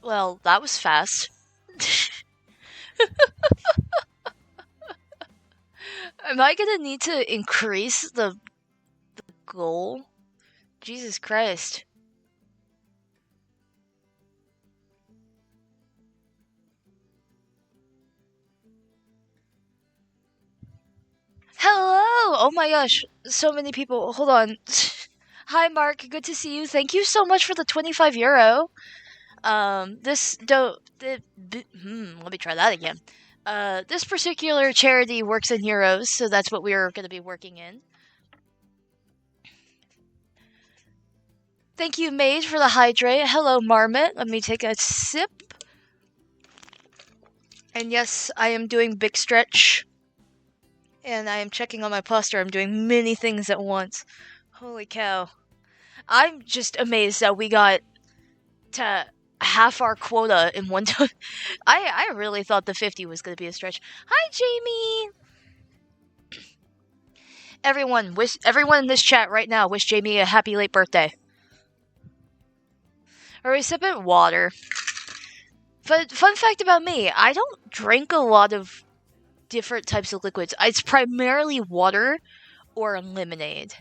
Well, that was fast. Am I gonna need to increase the goal? Jesus Christ. Hello! Oh my gosh, so many people. Hold on. Hi, Mark. Good to see you. Thank you so much for the 25 euro. This don't. Let me try that again. This particular charity works in euros, so that's what we're going to be working in. Thank you, Mage, for the hydrate. Hello, Marmot. Let me take a sip. And yes, I am doing big stretch. And I am checking on my posture. I'm doing many things at once. Holy cow. I'm just amazed that we got to half our quota in one time. I really thought the 50 was going to be a stretch. Hi, Jamie! Everyone in this chat right now wish Jamie a happy late birthday. Are we sipping water? But fun fact about me, I don't drink a lot of different types of liquids. It's primarily water or lemonade.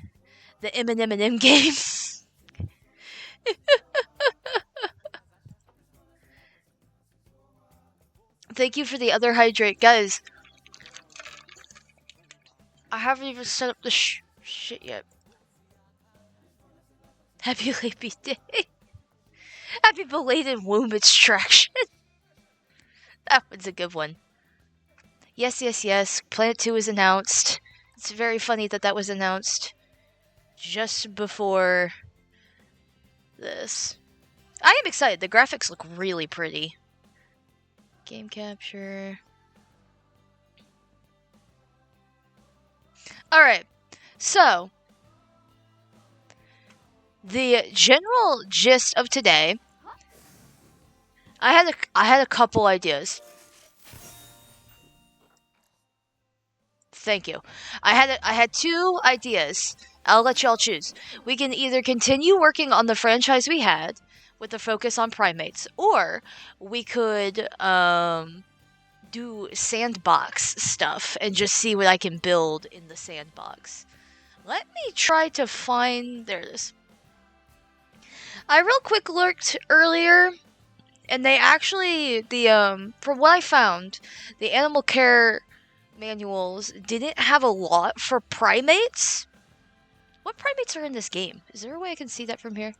The M&M game. Thank you for the other hydrate. Guys, I haven't even set up the shit yet. Happy late birthday. Happy belated womb extraction. That one's a good one. Yes, yes, yes. Planet 2 is announced. It's very funny that that was announced just before this. I am excited. The graphics look really pretty. Game capture. Alright, so the general gist of today, I had a couple ideas. Thank you. I had two ideas. I'll let y'all choose. We can either continue working on the franchise we had with the focus on primates, or we could do sandbox stuff and just see what I can build in the sandbox. Let me try to find... There it is. I real quick looked earlier, and they actually, from what I found, the animal care manuals didn't have a lot for primates. What primates are in this game? Is there a way I can see that from here?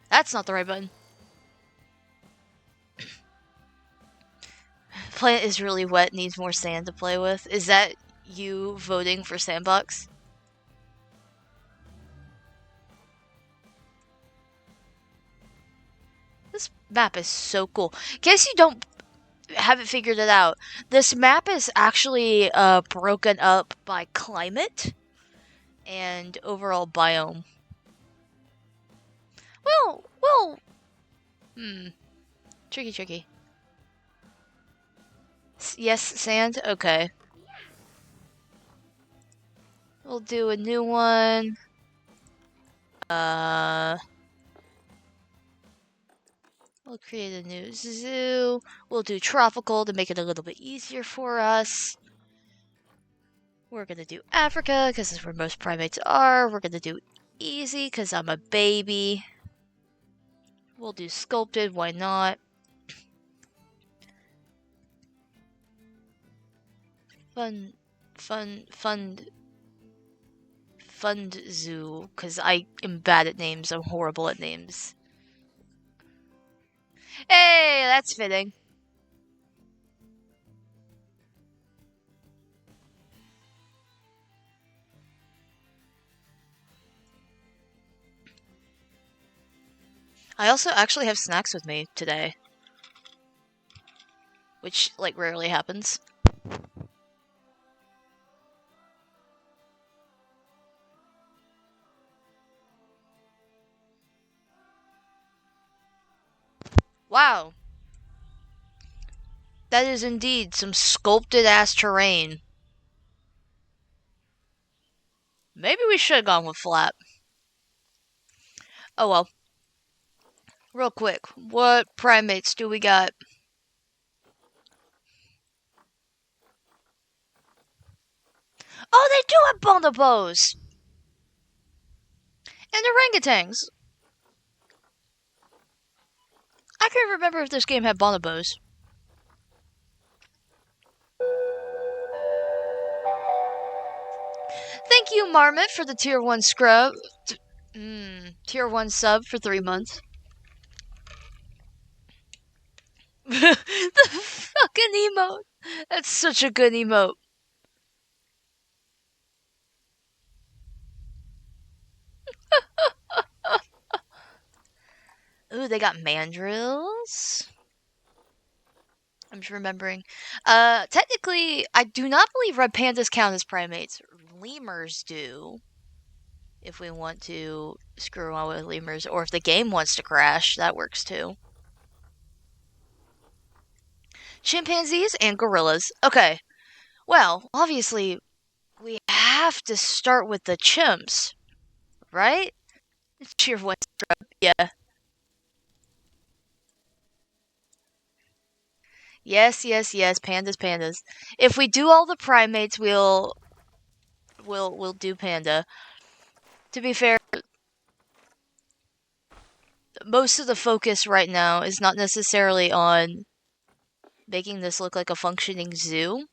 That's not the right button. Plant is really wet, needs more sand to play with. Is that you voting for Sandbox? This map is so cool. In case you haven't figured it out, this map is actually broken up by climate and overall biome. Well, tricky. Yes, sand? Okay. We'll do a new one. We'll create a new zoo. We'll do tropical to make it a little bit easier for us. We're gonna do Africa, because that's where most primates are. We're gonna do easy, because I'm a baby. We'll do sculpted, why not? Fund zoo, because I am bad at names. I'm horrible at names. Hey, that's fitting. I also actually have snacks with me today, which, like, rarely happens. Wow. That is indeed some sculpted-ass terrain. Maybe we should have gone with flat. Oh well. Real quick, what primates do we got? Oh, they do have bonobos! And orangutans! I can't remember if this game had bonobos. Thank you, Marmot, for the tier 1 scrub. Tier 1 sub for 3 months. The fucking emote. That's such a good emote. Ooh, they got mandrills. I'm just remembering. Technically, I do not believe red pandas count as primates. Lemurs do. If we want to screw around with lemurs, or if the game wants to crash, that works too. Chimpanzees and gorillas. Okay. Well, obviously, we have to start with the chimps, right? Cheer one. Yeah. Yes, yes, yes. Pandas, pandas. If we do all the primates, we'll do panda. To be fair, most of the focus right now is not necessarily on making this look like a functioning zoo.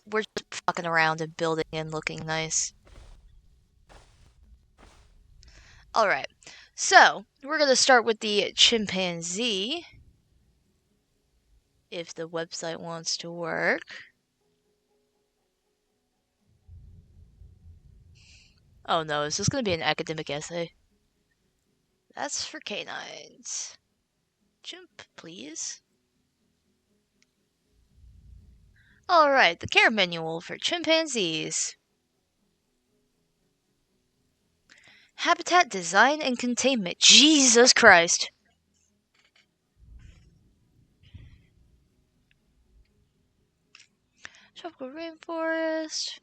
We're just fucking around and building and looking nice. Alright, so we're gonna start with the chimpanzee. If the website wants to work. Oh no, is this gonna be an academic essay? That's for canines. Chimp, please. Alright, the care manual for chimpanzees. Habitat design and containment. Jesus Christ. Tropical rainforest.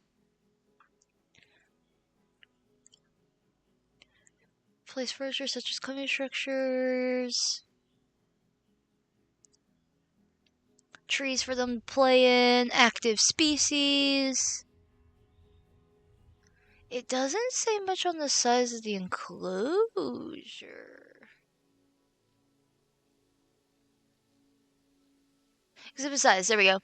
Place furniture such as climbing structures. Trees for them to play in. Active species. It doesn't say much on the size of the enclosure. Exhibit size, there we go.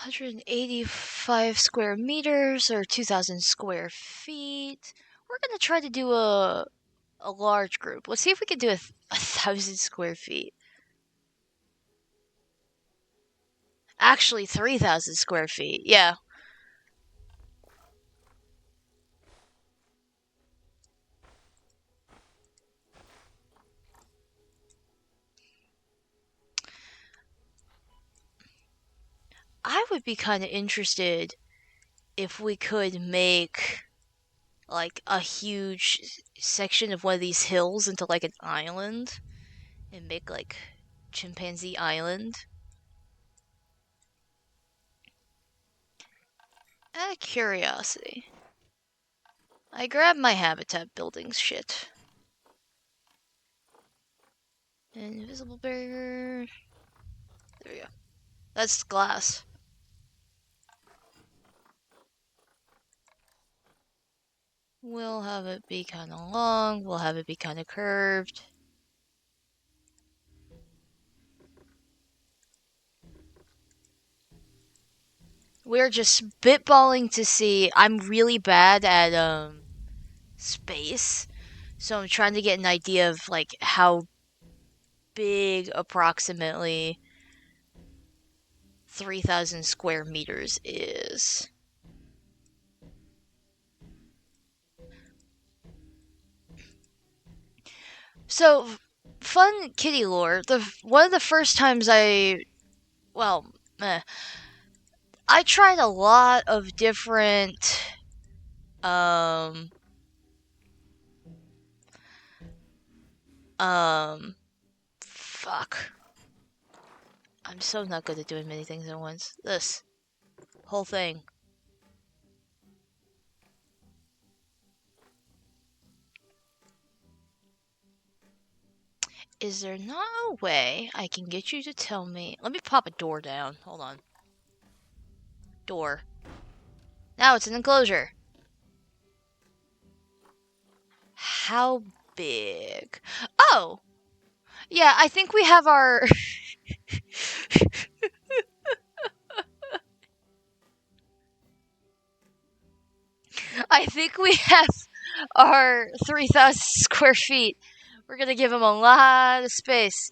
$185 square meters or 2,000 square feet. We're gonna try to do a large group. Let's see if we can do a 1,000 square feet. Actually, 3,000 square feet. Yeah. I would be kind of interested if we could make like a huge section of one of these hills into like an island and make like Chimpanzee Island. Out of curiosity, I grabbed my habitat building shit. Invisible barrier. There we go. That's glass. We'll have it be kind of long. We'll have it be kind of curved. We're just spitballing to see. I'm really bad at space, so I'm trying to get an idea of like how big approximately 3,000 square meters is. So, fun kitty lore. One of the first times well, I tried a lot of different um um fuck. I'm so not good at doing many things at once. This whole thing. Is there not a way I can get you to tell me? Let me pop a door down. Hold on. Door. Now it's an enclosure. How big? Oh! Yeah, I think we have our... I think we have our 3,000 square feet. We're gonna give him a lot of space.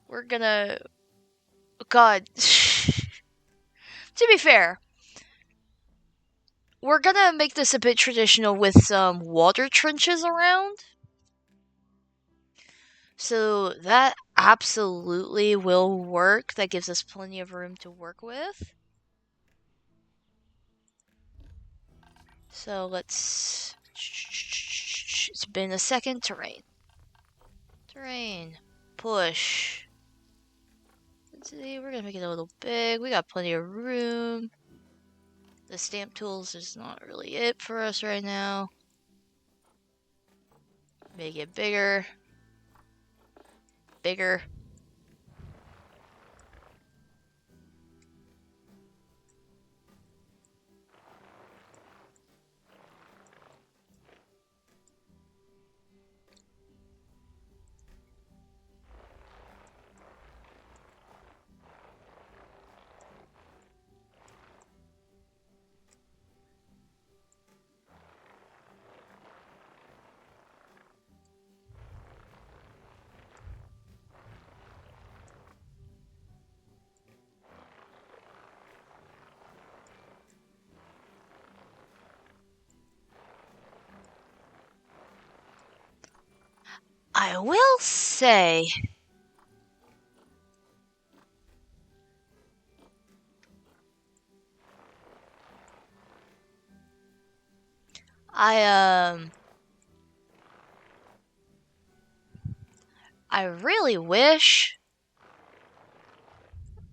We're gonna... God. To be fair, we're gonna make this a bit traditional with some water trenches around. So that absolutely will work. That gives us plenty of room to work with. So let's... It's been a second. Terrain. Terrain. Push. Let's see, we're gonna make it a little big. We got plenty of room. The stamp tools is not really it for us right now. Make it bigger. Bigger. I will say... I really wish,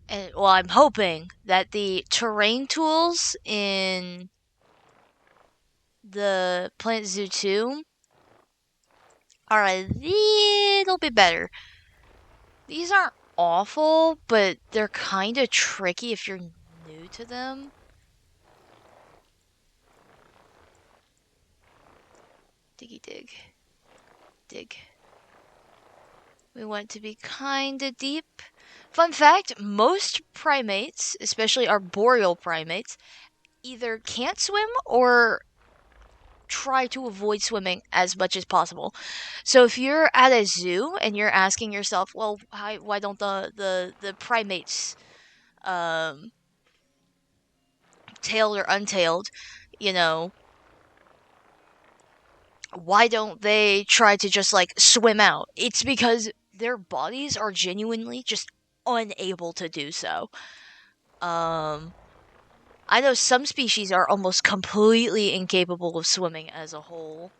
and well, I'm hoping that the terrain tools in the Plant Zoo 2 are a little bit better. These aren't awful, but they're kind of tricky if you're new to them. Diggy dig. Dig. We want to be kinda deep. Fun fact, most primates, especially arboreal primates, either can't swim or try to avoid swimming as much as possible. So if you're at a zoo and you're asking yourself, well, why don't the primates, um, tailed or untailed, you know, why don't they try to just like swim out? It's because their bodies are genuinely just unable to do so. I know some species are almost completely incapable of swimming as a whole.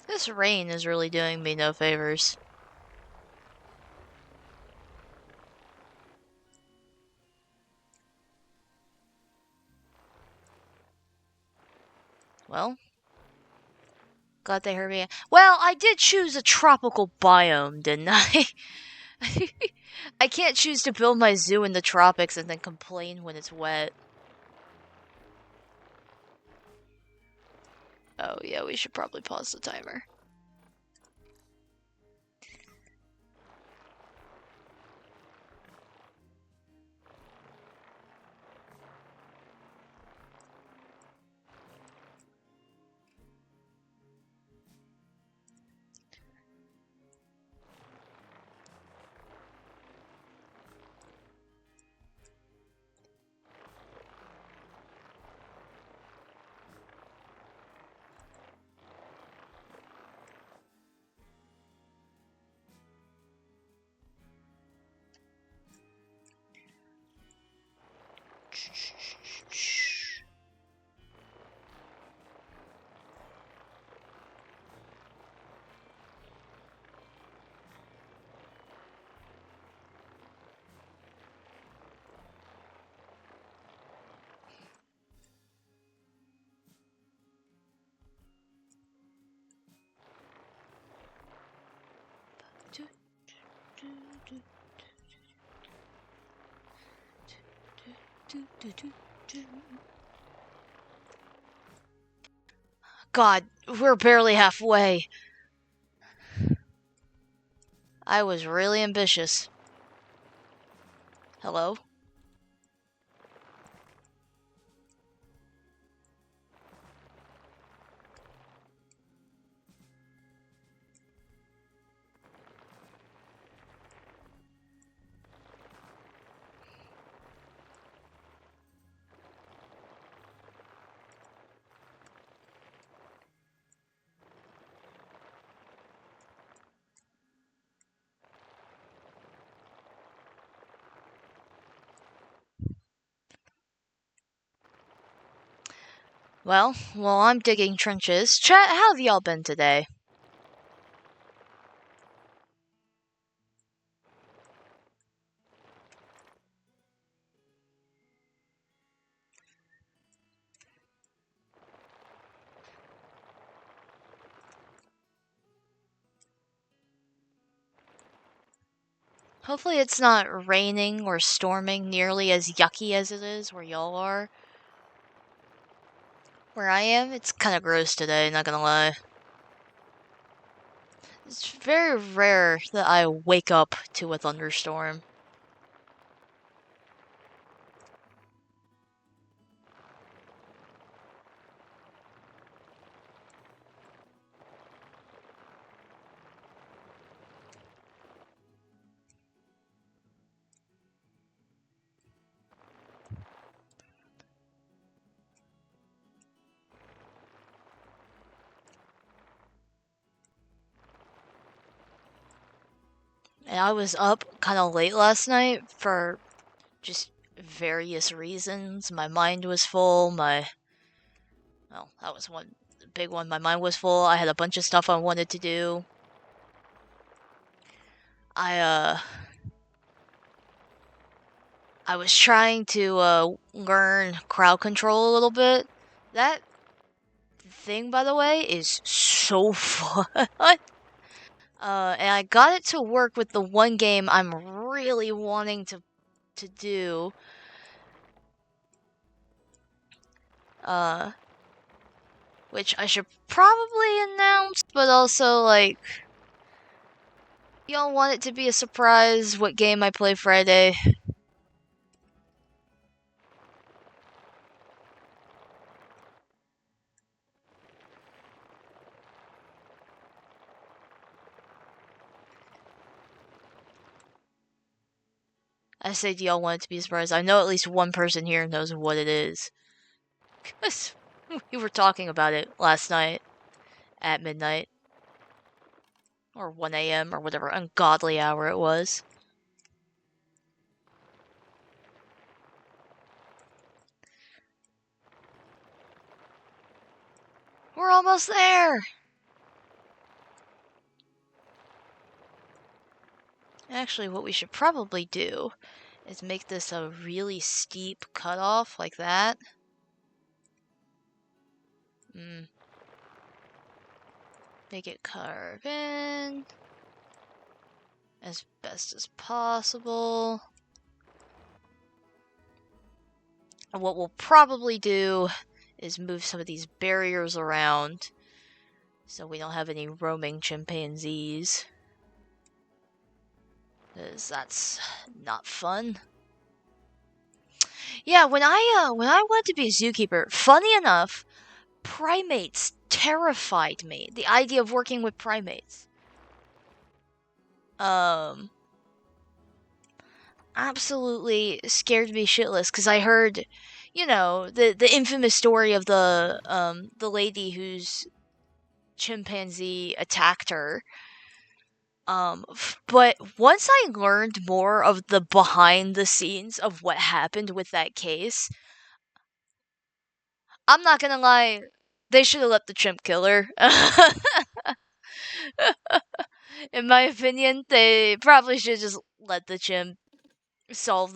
This rain is really doing me no favors. Well, glad they heard me. Well, I did choose a tropical biome, didn't I? I can't choose to build my zoo in the tropics and then complain when it's wet. Oh yeah, we should probably pause the timer. God, we're barely halfway. I was really ambitious. Hello? Well, while I'm digging trenches, chat, how have y'all been today? Hopefully it's not raining or storming nearly as yucky as it is where y'all are. Where I am, it's kind of gross today, not gonna lie. It's very rare that I wake up to a thunderstorm. And I was up kind of late last night for just various reasons. My mind was full, well, that was one big one. My mind was full. I had a bunch of stuff I wanted to do. I I was trying to learn crowd control a little bit. That thing, by the way, is so fun. And I got it to work with the one game I'm really wanting to do. Uh, which I should probably announce, but also like, y'all want it to be a surprise what game I play Friday. I say, do y'all want it to be a surprise? I know at least one person here knows what it is. Because we were talking about it last night at midnight. Or 1 a.m. or whatever ungodly hour it was. We're almost there! Actually, what we should probably do is make this a really steep cutoff like that. Make it carve in as best as possible. And what we'll probably do is move some of these barriers around so we don't have any roaming chimpanzees. Because that's not fun. Yeah, when I wanted to be a zookeeper, funny enough, primates terrified me. The idea of working with primates. Absolutely scared me shitless because I heard, the infamous story of the lady whose chimpanzee attacked her. But once I learned more of the behind the scenes of what happened with that case, I'm not gonna lie, they should have let the chimp kill her. In my opinion, they probably should just let the chimp solve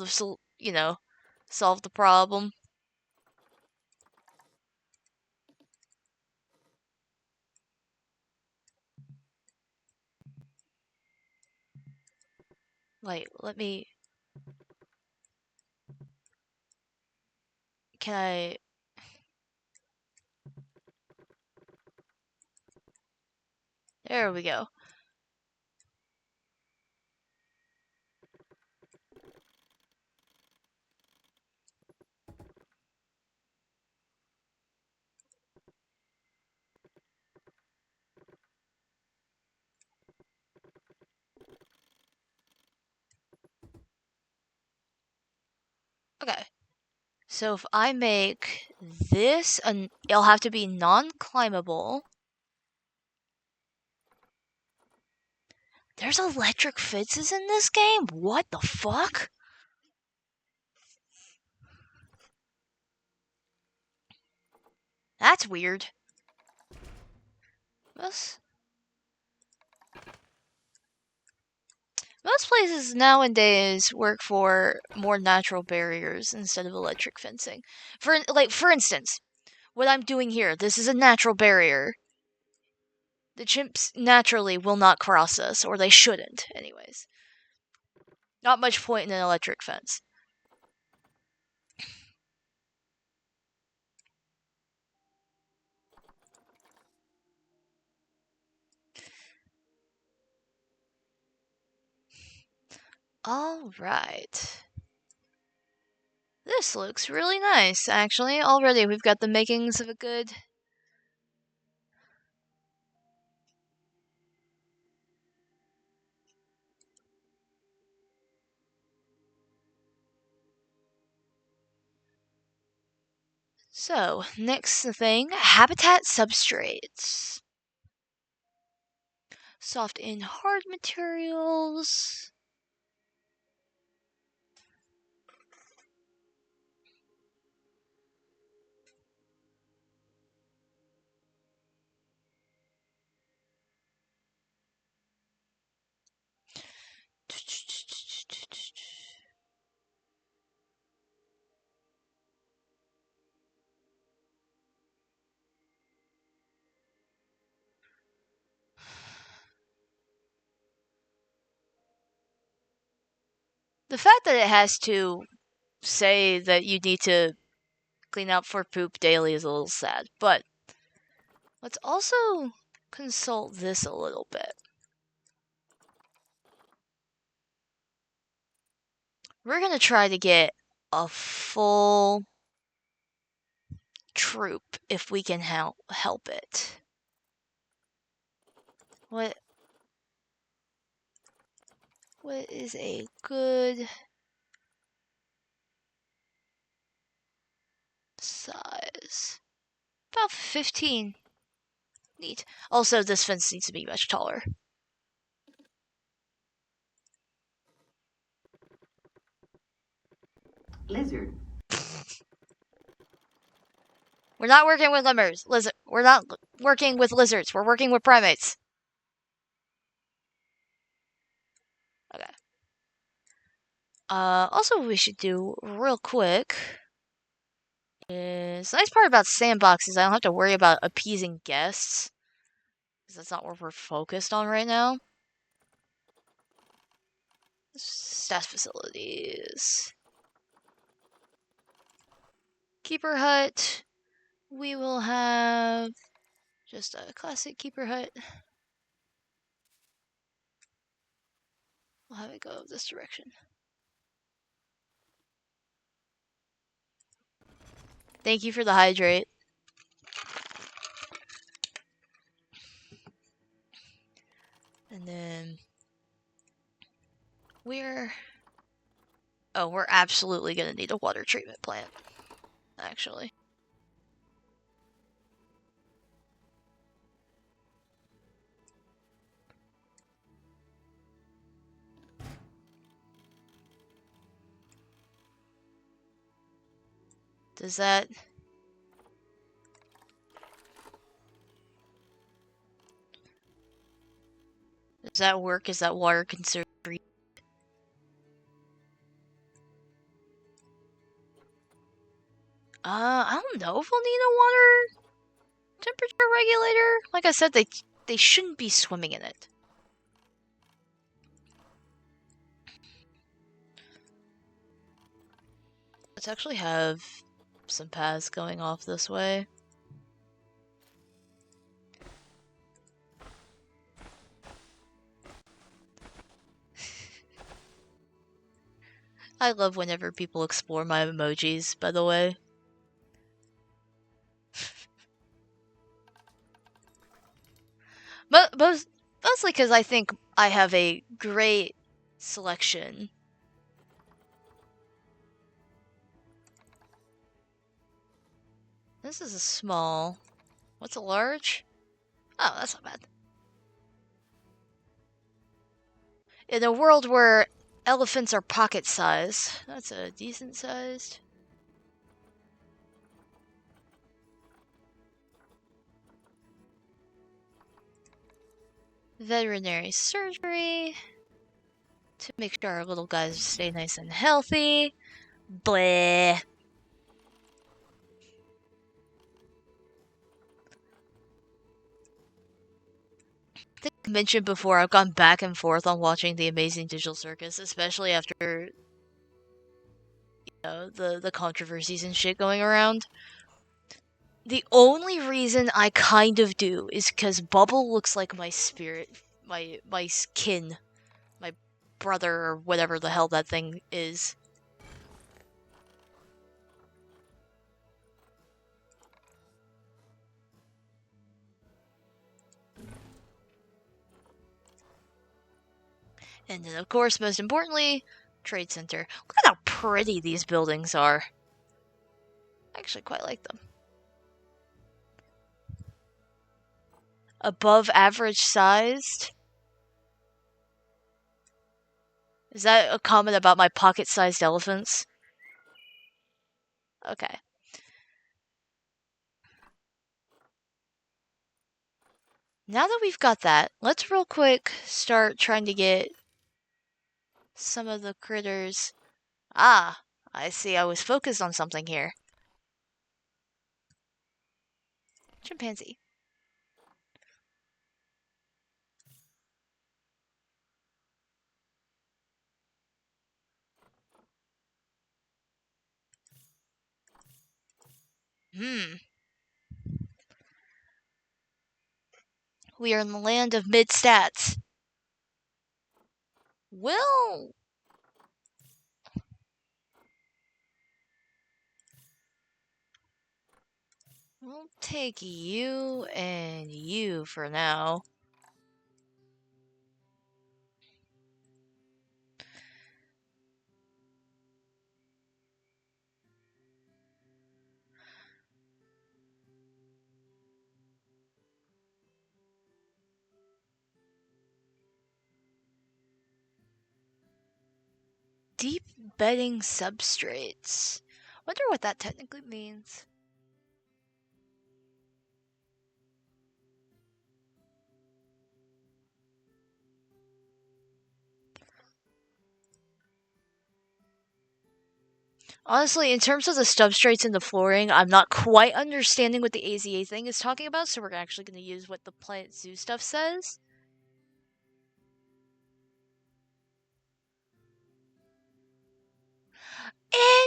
solve the problem. Like, let me. Can I... There we go. Okay. So if I make this, it'll have to be non-climbable. There's electric fences in this game? What the fuck? That's weird. Most places nowadays work for more natural barriers instead of electric fencing. For instance, what I'm doing here, this is a natural barrier. The chimps naturally will not cross us, or they shouldn't, anyways. Not much point in an electric fence. Alright. This looks really nice, actually. Already we've got the makings of a good... So, next thing, habitat substrates. Soft and hard materials. The fact that it has to say that you need to clean up for poop daily is a little sad, but let's also consult this a little bit. We're gonna try to get a full troop if we can help it. What is a good size? About 15. Neat. Also, this fence needs to be much taller. Lizard. We're not working with lemurs. We're not working with lizards. We're working with primates. Okay. Also, what we should do real quick is the nice part about sandbox is I don't have to worry about appeasing guests, because that's not what we're focused on right now. Staff facilities. Keeper hut. We will have just a classic keeper hut. We'll have it go this direction. Thank you for the hydrate. And then we're absolutely gonna need a water treatment plant, actually. Does that work? Is that water considered? I don't know if we'll need a water temperature regulator. Like I said, they shouldn't be swimming in it. Let's actually have some paths going off this way. I love whenever people explore my emojis, by the way. Mostly because I think I have a great selection. This is a small. What's a large? Oh, that's not bad. In a world where elephants are pocket size, that's a decent sized. Veterinary surgery to make sure our little guys stay nice and healthy. Bleh. I think I mentioned before, I've gone back and forth on watching The Amazing Digital Circus, especially after the controversies and shit going around. The only reason I kind of do is because Bubble looks like my spirit, my kin, my brother, or whatever the hell that thing is. And then, of course, most importantly, Trade Center. Look at how pretty these buildings are. I actually quite like them. Above average sized? Is that a comment about my pocket-sized elephants? Okay. Now that we've got that, let's real quick start trying to get some of the critters. Ah, I see I was focused on something here. Chimpanzee. We are in the land of mid-stats. We'll take you and you for now. Deep bedding substrates. Wonder what that technically means. Honestly, in terms of the substrates in the flooring, I'm not quite understanding what the AZA thing is talking about, so we're actually going to use what the Planet Zoo stuff says.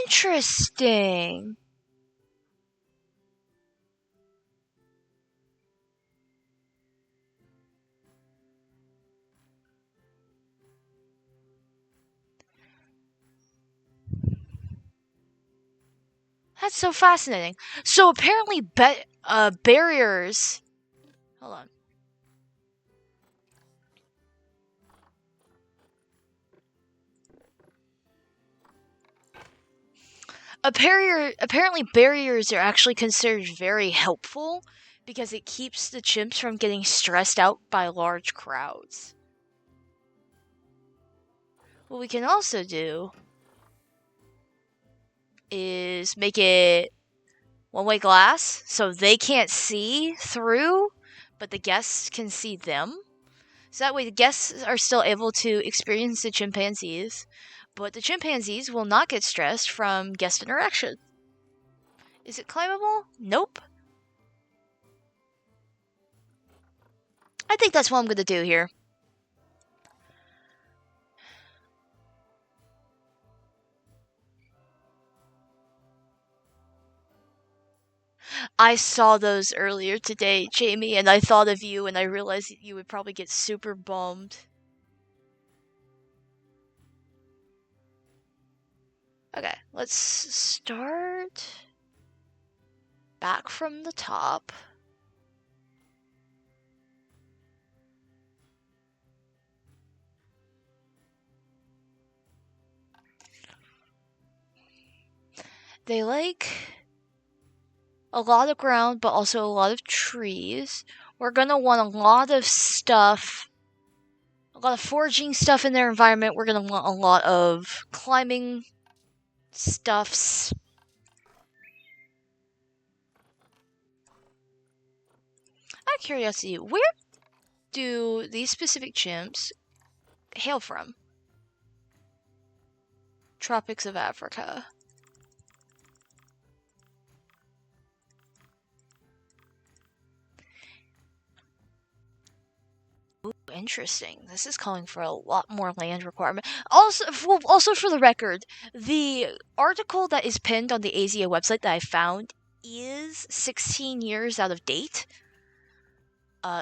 Interesting. That's so fascinating. So apparently, barriers. Hold on. Apparently, barriers are actually considered very helpful because it keeps the chimps from getting stressed out by large crowds. What we can also do is make it one-way glass so they can't see through, but the guests can see them. So that way the guests are still able to experience the chimpanzees, but the chimpanzees will not get stressed from guest interaction. Is it climbable? Nope. I think that's what I'm going to do here. I saw those earlier today, Jamie, and I thought of you, and I realized you would probably get super bummed. Okay, let's start back from the top. They like a lot of ground, but also a lot of trees. We're gonna want a lot of stuff, a lot of foraging stuff in their environment. We're gonna want a lot of climbing stuffs. Out of curiosity, where do these specific chimps hail from? Tropics of Africa. Ooh, interesting. This is calling for a lot more land requirement. Also for the record, the article that is pinned on the ASIA website that I found is 16 years out of date.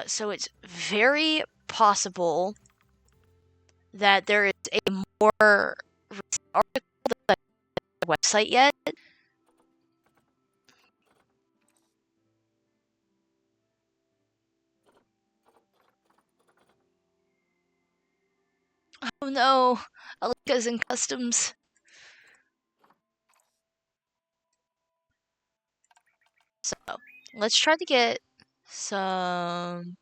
So it's very possible that there is a more recent article that's on the website yet. Oh no, Alika's in customs. So let's try to get some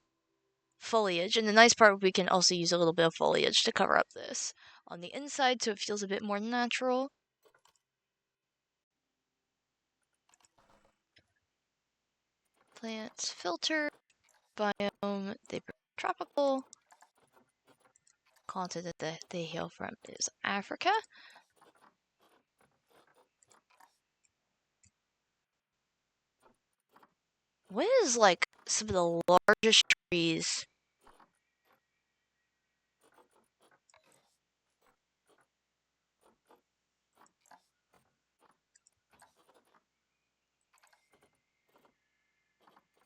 foliage, and the nice part, we can also use a little bit of foliage to cover up this on the inside so it feels a bit more natural. Plants filter, biome, they prefer tropical. Continent that they hail from is Africa. What is like some of the largest trees?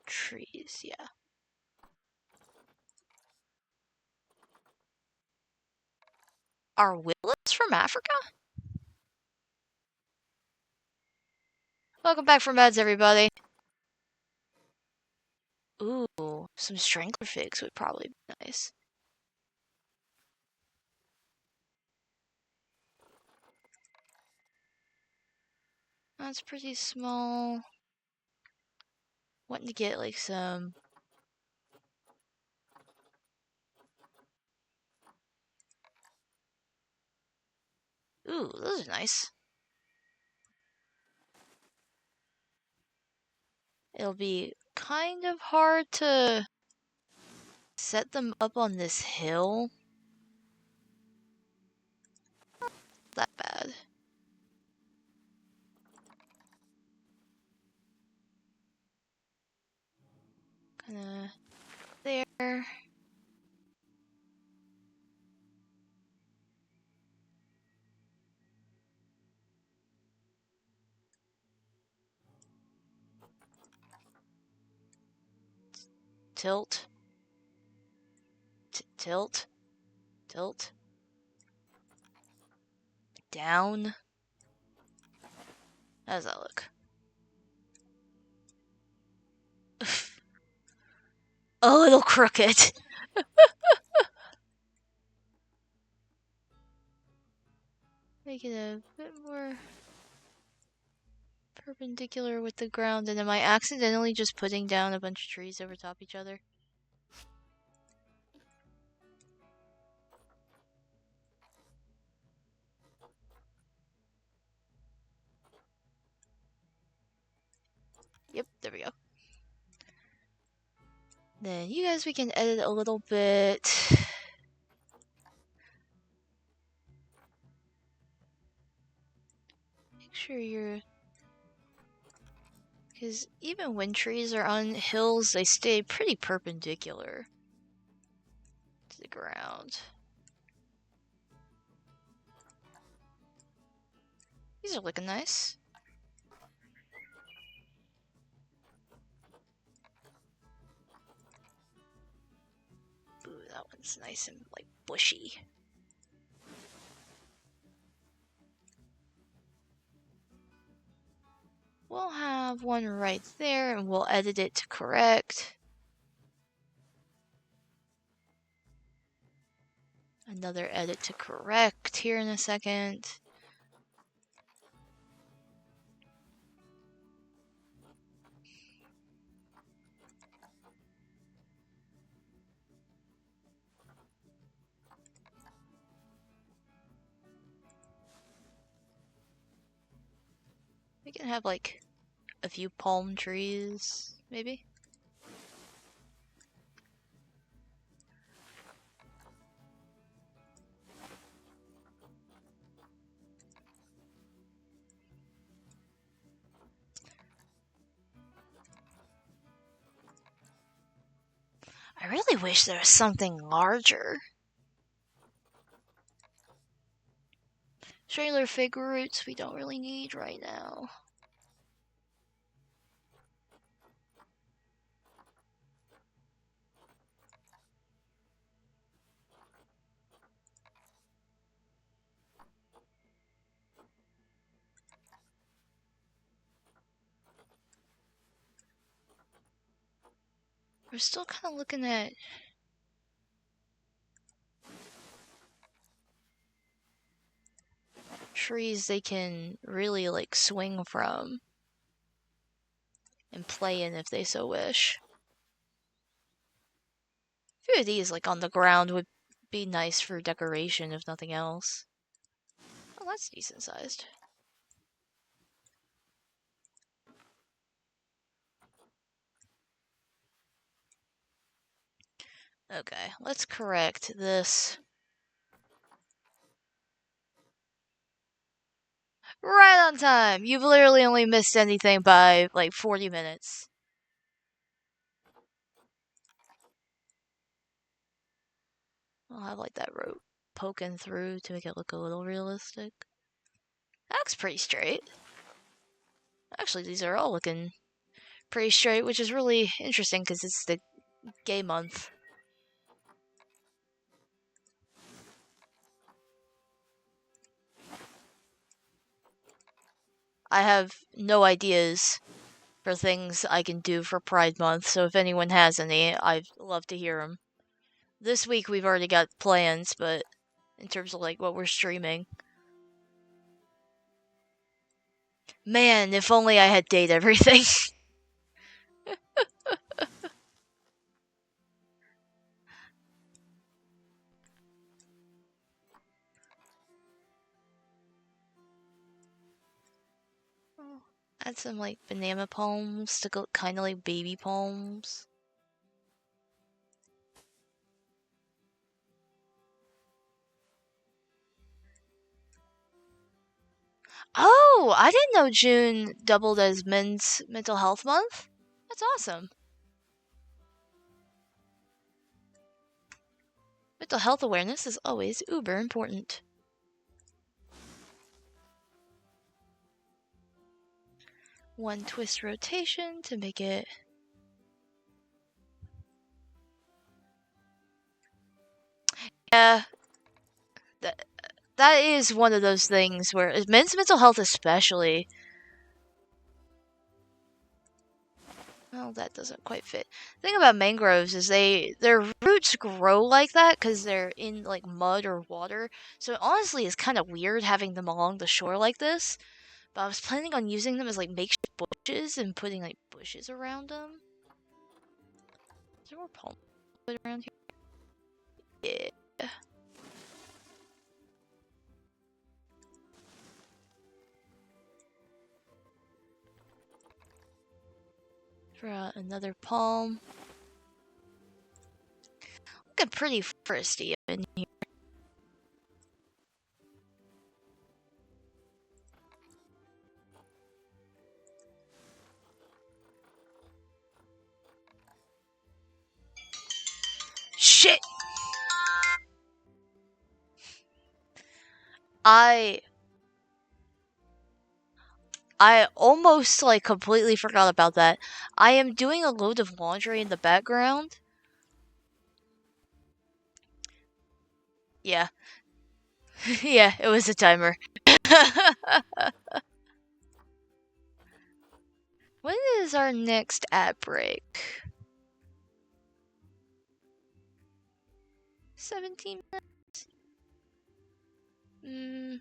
Trees, yeah. Are willows from Africa? Welcome back from meds, everybody. Ooh, some strangler figs would probably be nice. That's pretty small. Wanting to get like some. Ooh, those are nice. It'll be kind of hard to set them up on this hill. Not that bad. Kinda there. Tilt. Tilt. Tilt. Down. How does that look? A little crooked. Make it a bit more perpendicular with the ground, and am I accidentally just putting down a bunch of trees over top each other? Yep, there we go. Then you guys, we can edit a little bit. Make sure you're... Because even when trees are on hills, they stay pretty perpendicular to the ground. These are looking nice. that one's nice and like bushy. We'll have one right there and we'll edit it to correct. Another edit to correct here in a second. We can have like a few palm trees, maybe. I really wish there was something larger. Trailer fig roots we don't really need right now. We're still kind of looking at trees they can really like swing from and play in if they so wish. A few of these like on the ground would be nice for decoration if nothing else. Oh, that's decent sized. Okay, let's correct this. Right on time! You've literally only missed anything by like 40 minutes. I'll have like that rope poking through to make it look a little realistic. That looks pretty straight. Actually, these are all looking pretty straight, which is really interesting because it's the gay month. I have no ideas for things I can do for Pride Month, so if anyone has any, I'd love to hear them. This week we've already got plans, but in terms of like what we're streaming. Man, if only I had date everything. Add some like banana palms to look kind of like baby palms. Oh, I didn't know June doubled as Men's Mental Health Month. That's awesome. Mental health awareness is always uber important. One twist rotation to make it. Yeah, that is one of those things where men's mental health especially. Well, that doesn't quite fit. The thing about mangroves is their roots grow like that because they're in like mud or water. So honestly, it's kind of weird having them along the shore like this. But I was planning on using them as like makeshift bushes and putting like bushes around them. Is there more palm wood around here? Yeah. For another palm. Looking pretty foresty in here. Shit! I almost like completely forgot about that. I am doing a load of laundry in the background. Yeah. Yeah, it was a timer. When is our next ad break? 17 minutes? Mm,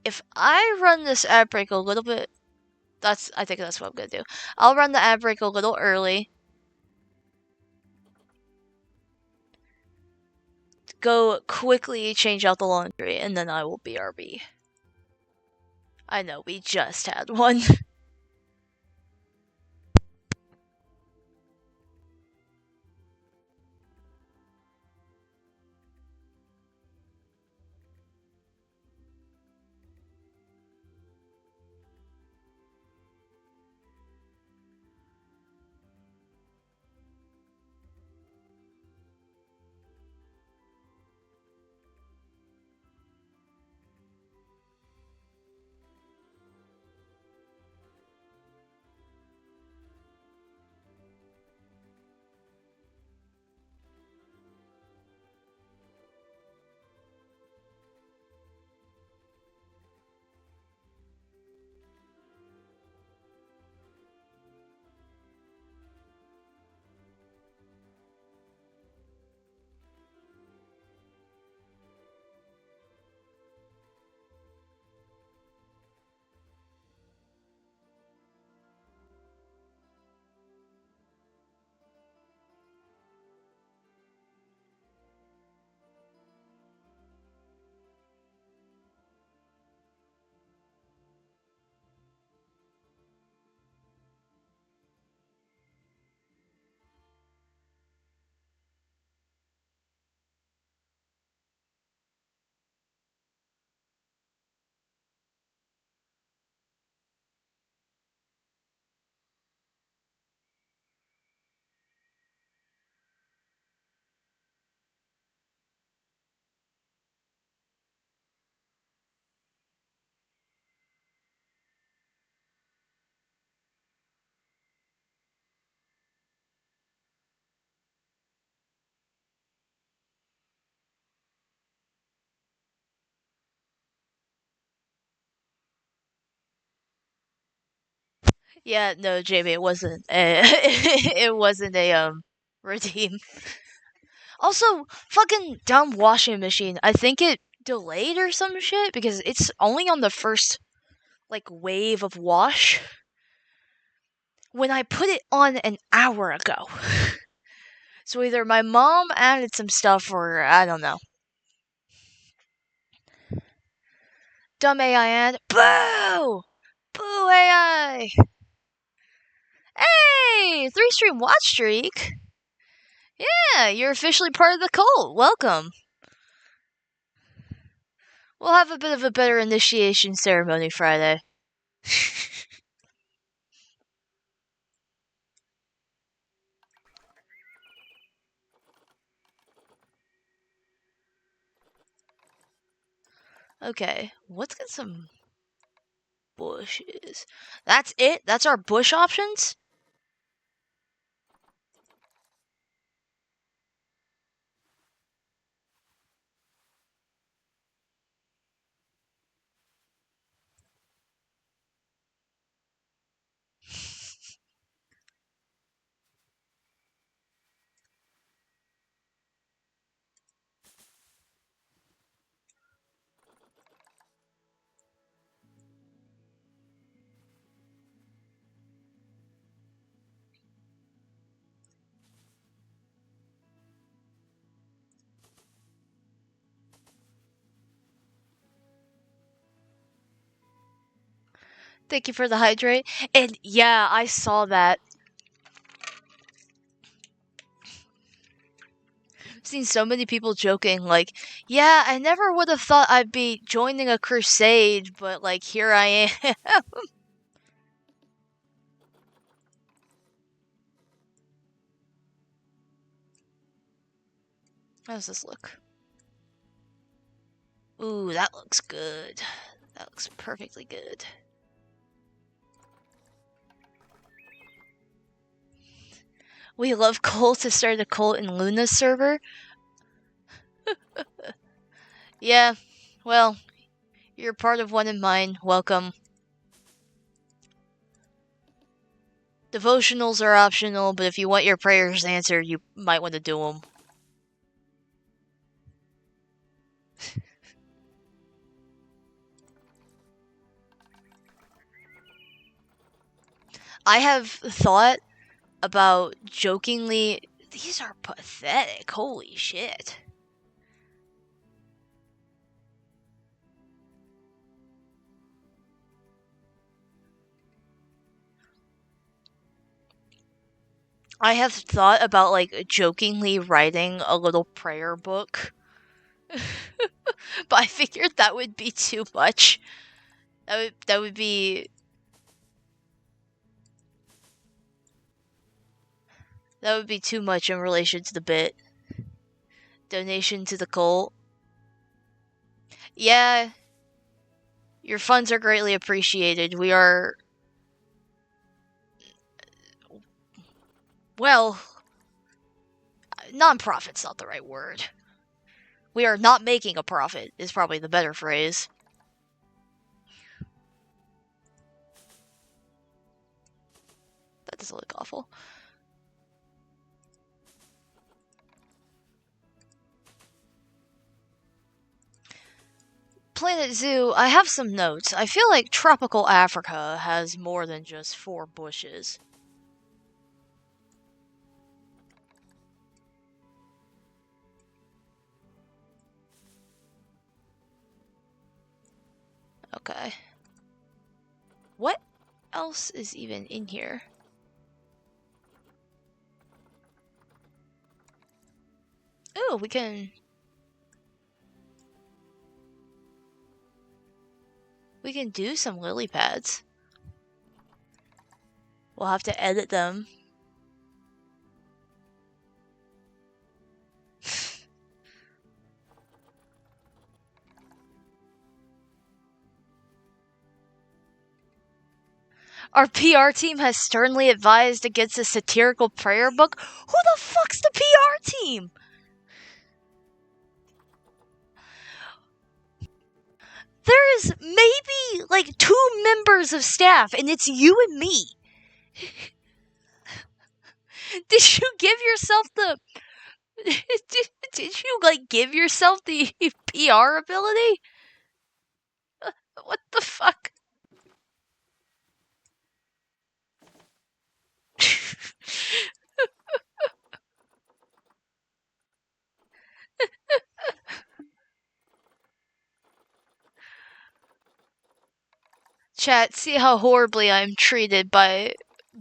if I run this ad break a little bit, I think that's what I'm gonna do. I'll run the ad break a little early. Go quickly change out the laundry, and then I will BRB. I know, we just had one. Yeah, no, Jamie, it wasn't. It wasn't a routine. Also, fucking dumb washing machine. I think it delayed or some shit because it's only on the first like wave of wash when I put it on an hour ago. So either my mom added some stuff or I don't know. Dumb AI ad. Boo! Boo AI! Hey! 3 stream watch streak! Yeah, you're officially part of the cult. Welcome. We'll have a bit of a better initiation ceremony Friday. Okay, let's get some bushes. That's it? That's our bush options? Thank you for the hydrate. And yeah, I saw that. I've seen so many people joking, like, yeah, I never would have thought I'd be joining a crusade, but like, here I am. How does this look? Ooh, that looks good. That looks perfectly good. We love Cole to start a cult in Luna's server. Yeah, well, you're part of one in mine. Welcome. Devotionals are optional, but if you want your prayers answered, you might want to do them. I have thought about jokingly. These are pathetic. Holy shit. I have thought about like jokingly writing a little prayer book. But I figured that would be too much. That would be too much in relation to the bit. Donation to the cult. Yeah, your funds are greatly appreciated. We are, well, non-profit's not the right word. We are not making a profit is probably the better phrase. That doesn't look awful. Planet Zoo, I have some notes. I feel like tropical Africa has more than just 4 bushes. Okay. What else is even in here? Oh, we can do some lily pads. We'll have to edit them. Our PR team has sternly advised against a satirical prayer book. Who the fuck's the PR team? There is maybe like 2 members of staff, and it's you and me. Did you give yourself the... Did you, like, give yourself the PR ability? What the fuck? Chat, see how horribly I'm treated by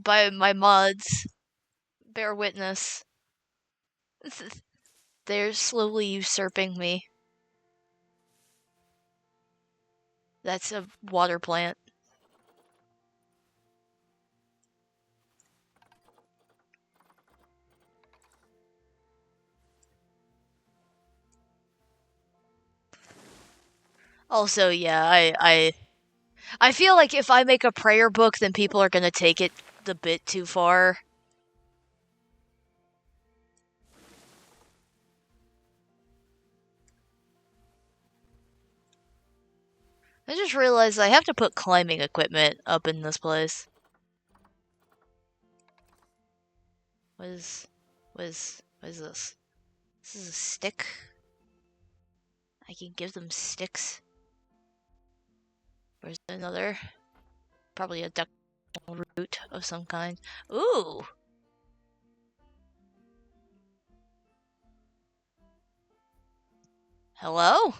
my mods. Bear witness. They're slowly usurping me. That's a water plant. Also, yeah, I feel like if I make a prayer book, then people are gonna take it the bit too far. I just realized I have to put climbing equipment up in this place. What is this? This is a stick? I can give them sticks. Where's another? Probably a duck root of some kind. Ooh! Hello?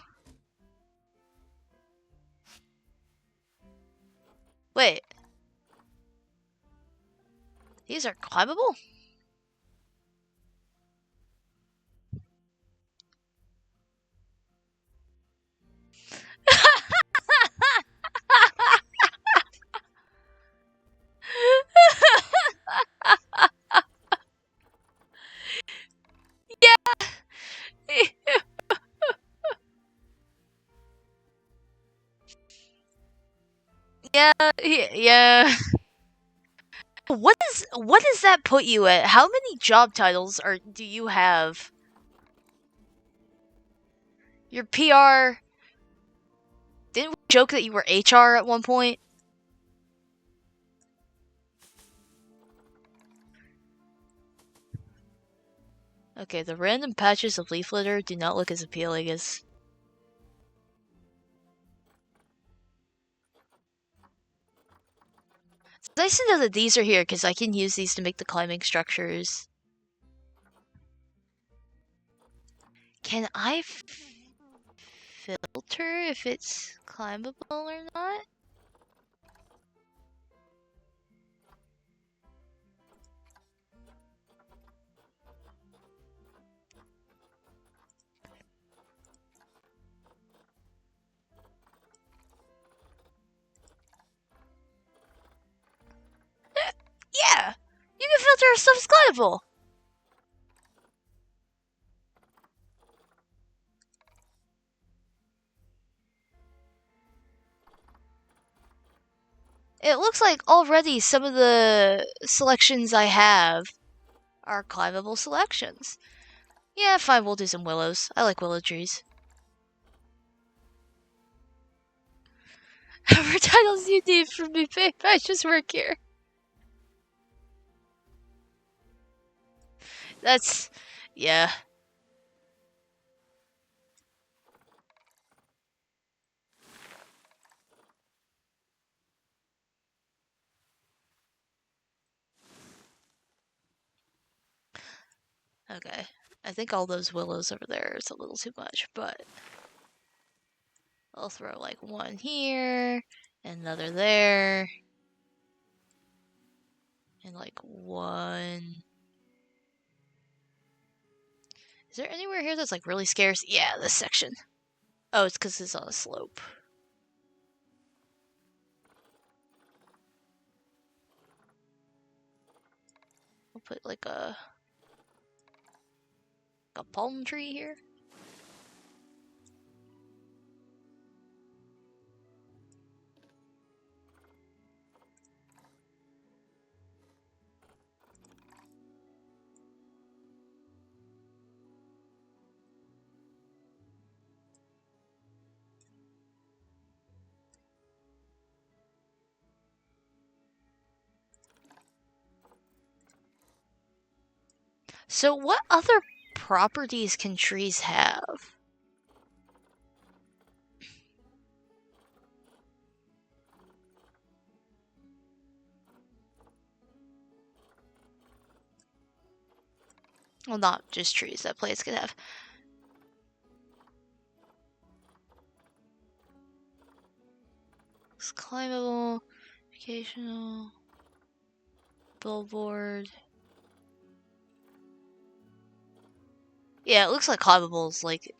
Wait. These are climbable? Yeah! Yeah, yeah. What is what does that put you at? How many job titles do you have? Your PR. Didn't we joke that you were HR at one point? Okay, the random patches of leaf litter do not look as appealing as... It's nice to know that these are here, because I can use these to make the climbing structures. Can I filter if it's climbable or not? Yeah! You can filter if stuff's climbable! It looks like already some of the selections I have are climbable selections. Yeah, fine, we'll do some willows. I like willow trees. However titles you need from me, babe, I just work here. That's... yeah. Okay. I think all those willows over there is a little too much, but... I'll throw like one here, another there, and like one... Is there anywhere here that's like really scarce? Yeah, this section. Oh, it's because it's on a slope. We'll put like a palm tree here. So what other properties can trees have? Well, not just trees that plants can have. It's climbable, occasional, billboard. Yeah, it looks like climbables. Like,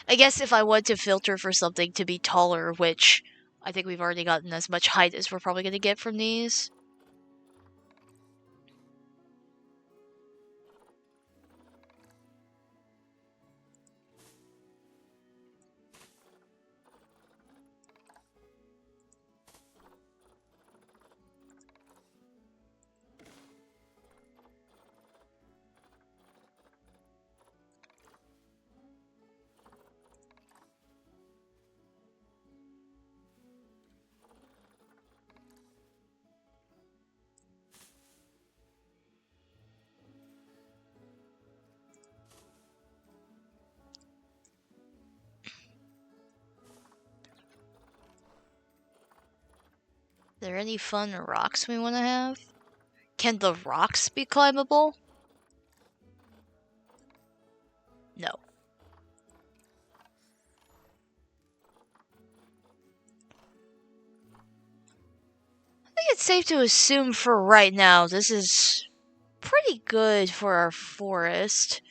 I guess if I want to filter for something to be taller, which I think we've already gotten as much height as we're probably going to get from these. Are there any fun rocks we want to have? Can the rocks be climbable? No. I think it's safe to assume for right now this is pretty good for our forest.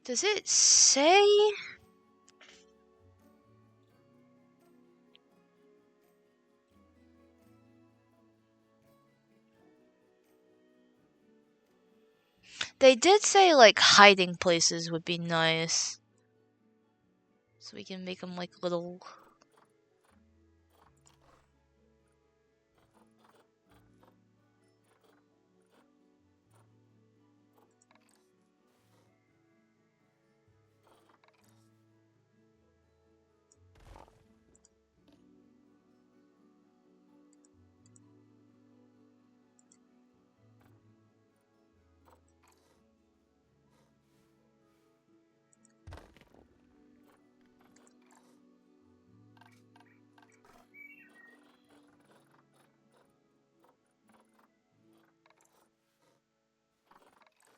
Does it say? They did say, like, hiding places would be nice. So we can make them, like, little...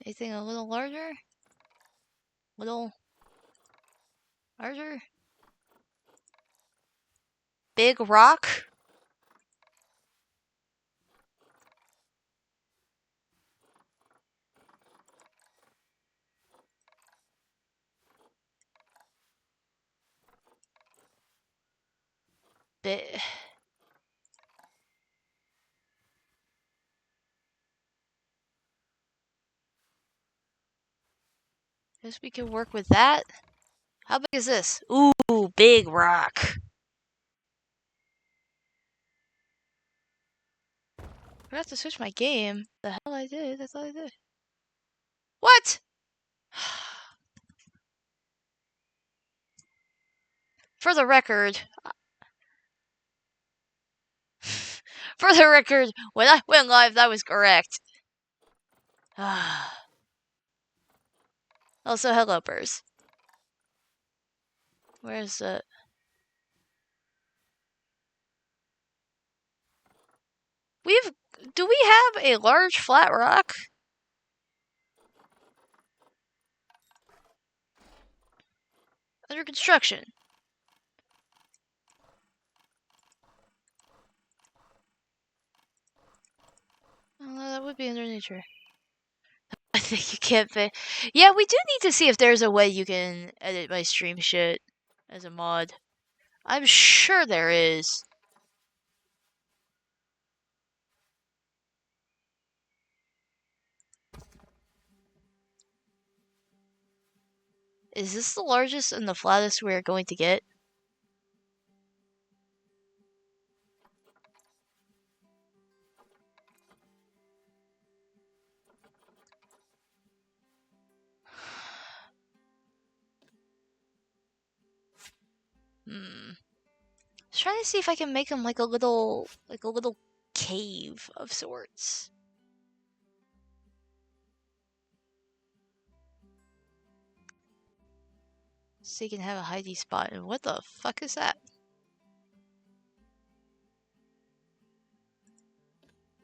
Anything a little larger? Little larger? Big rock? Big. Guess we can work with that. How big is this? Ooh, big rock. I have to switch my game. The hell I did? I thought I did. What? For the record, when I went live, that was correct. Also, hello, birds. Where's the... Do we have a large flat rock? Under construction. Oh, that would be under nature. I think you can't fit. Yeah, we do need to see if there's a way you can edit my stream shit as a mod. I'm sure there is. Is this the largest and the flattest we're going to get? I was trying to see if I can make them like a little cave of sorts. So you can have a hidey spot. And what the fuck is that?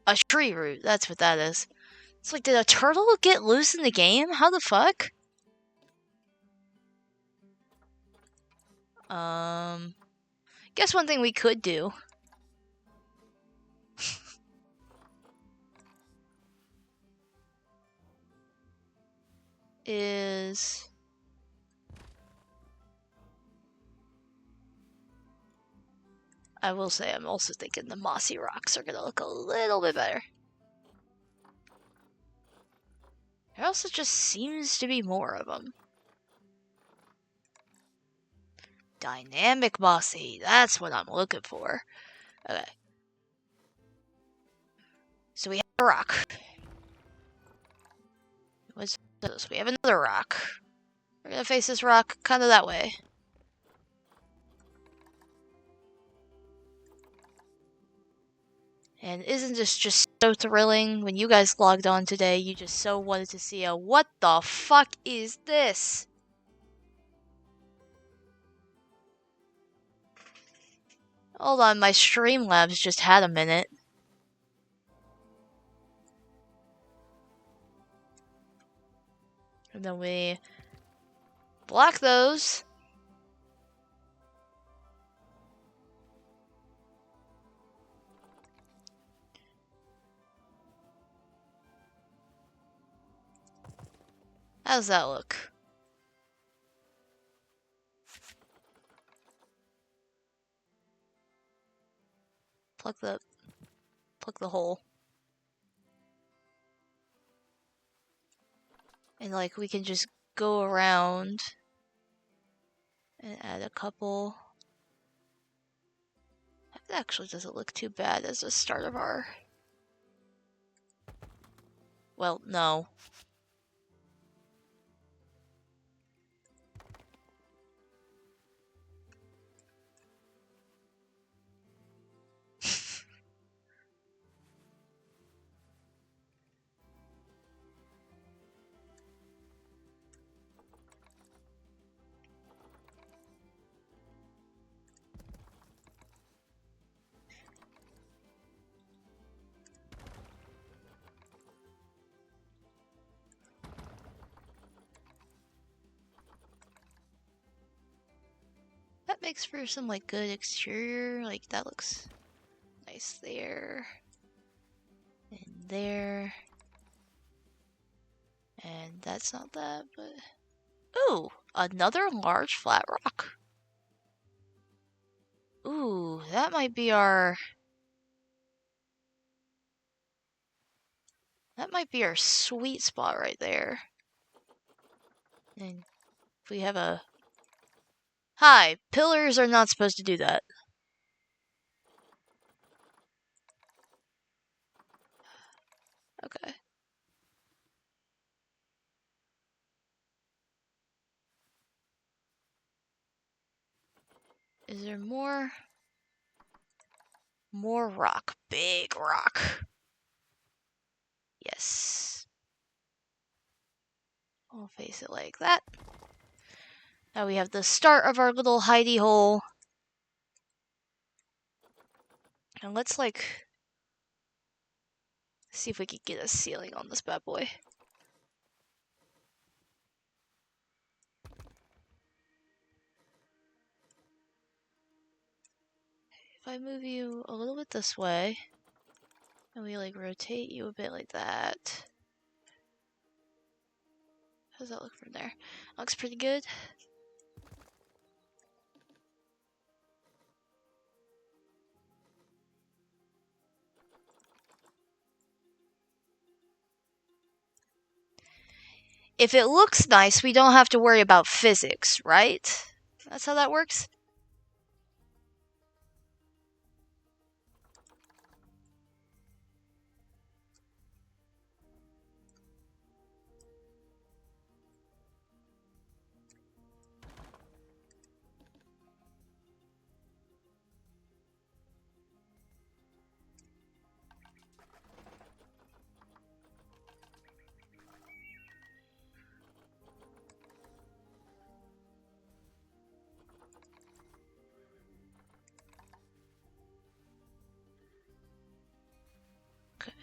A tree root. That's what that is. It's like, did a turtle get loose in the game? How the fuck? Guess one thing we could do is I will say I'm also thinking the mossy rocks are gonna look a little bit better. There also just seems to be more of them. Dynamic mossy, that's what I'm looking for. Okay. So we have a rock. What's this? We have another rock. We're gonna face this rock kind of that way. And isn't this just so thrilling? When you guys logged on today, you just so wanted to see a what the fuck is this? Hold on, my Streamlabs just had a minute. And then we block those. How does that look? Plug the hole. And like we can just go around and add a couple. That actually doesn't look too bad as a start of our... Well, no. That makes for some like good exterior. Like that looks nice there. And there. And that's not that, but... Ooh! Another large flat rock. Ooh, that might be our... That might be our sweet spot right there. And if we have a... Hi! Pillars are not supposed to do that. Okay. Is there more? More rock. Big rock. Yes. We'll face it like that. Now we have the start of our little hidey hole. And let's like... see if we can get a ceiling on this bad boy. If I move you a little bit this way, and we like rotate you a bit like that. How does that look from there? Looks pretty good. If it looks nice, we don't have to worry about physics, right? That's how that works? Okay.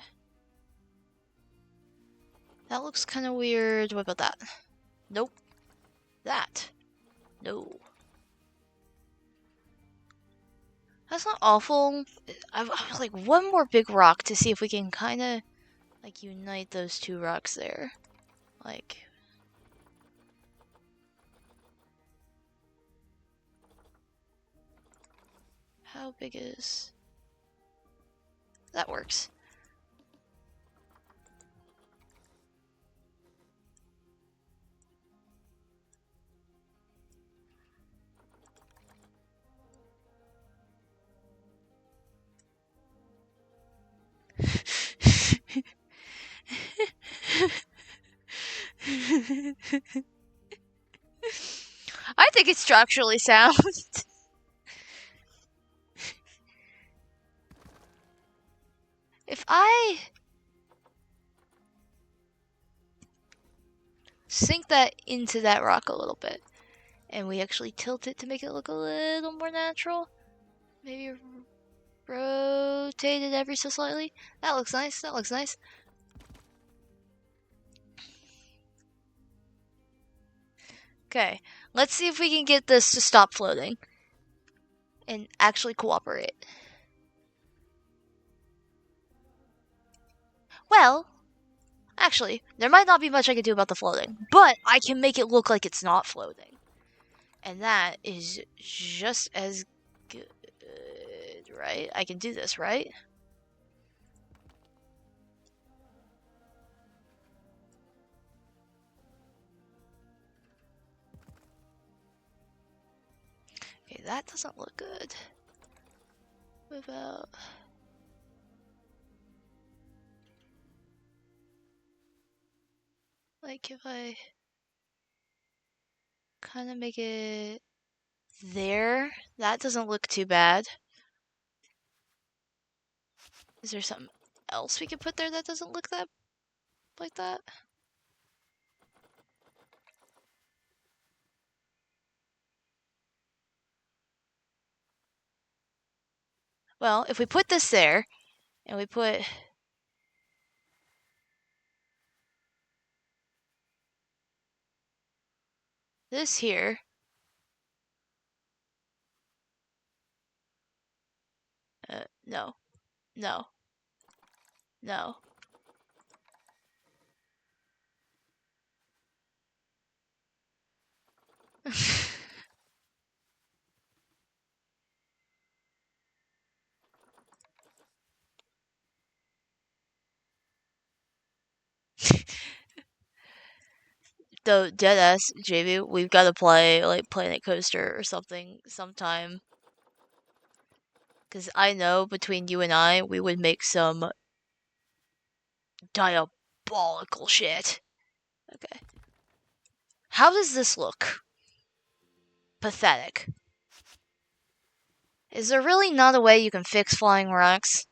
That looks kind of weird. What about that? Nope. That. No. That's not awful. I was like one more big rock to see if we can kind of like unite those two rocks there. Like... How big is... That works. I think it's structurally sound. If I sink that into that rock a little bit, and we actually tilt it to make it look a little more natural, maybe rotate it ever so slightly. That looks nice. That looks nice. Okay, let's see if we can get this to stop floating and actually cooperate. Well, actually, there might not be much I can do about the floating, but I can make it look like it's not floating. And that is just as good, right? I can do this, right? Okay, that doesn't look good. What about... like if I kind of make it there, that doesn't look too bad. Is there something else we could put there that doesn't look that like that? Well, if we put this there, and we put this here, No. No. No. Though, deadass, JV, we've got to play, like, Planet Coaster or something sometime. Because I know between you and I, we would make some diabolical shit. Okay. How does this look? Pathetic. Is there really not a way you can fix flying rocks?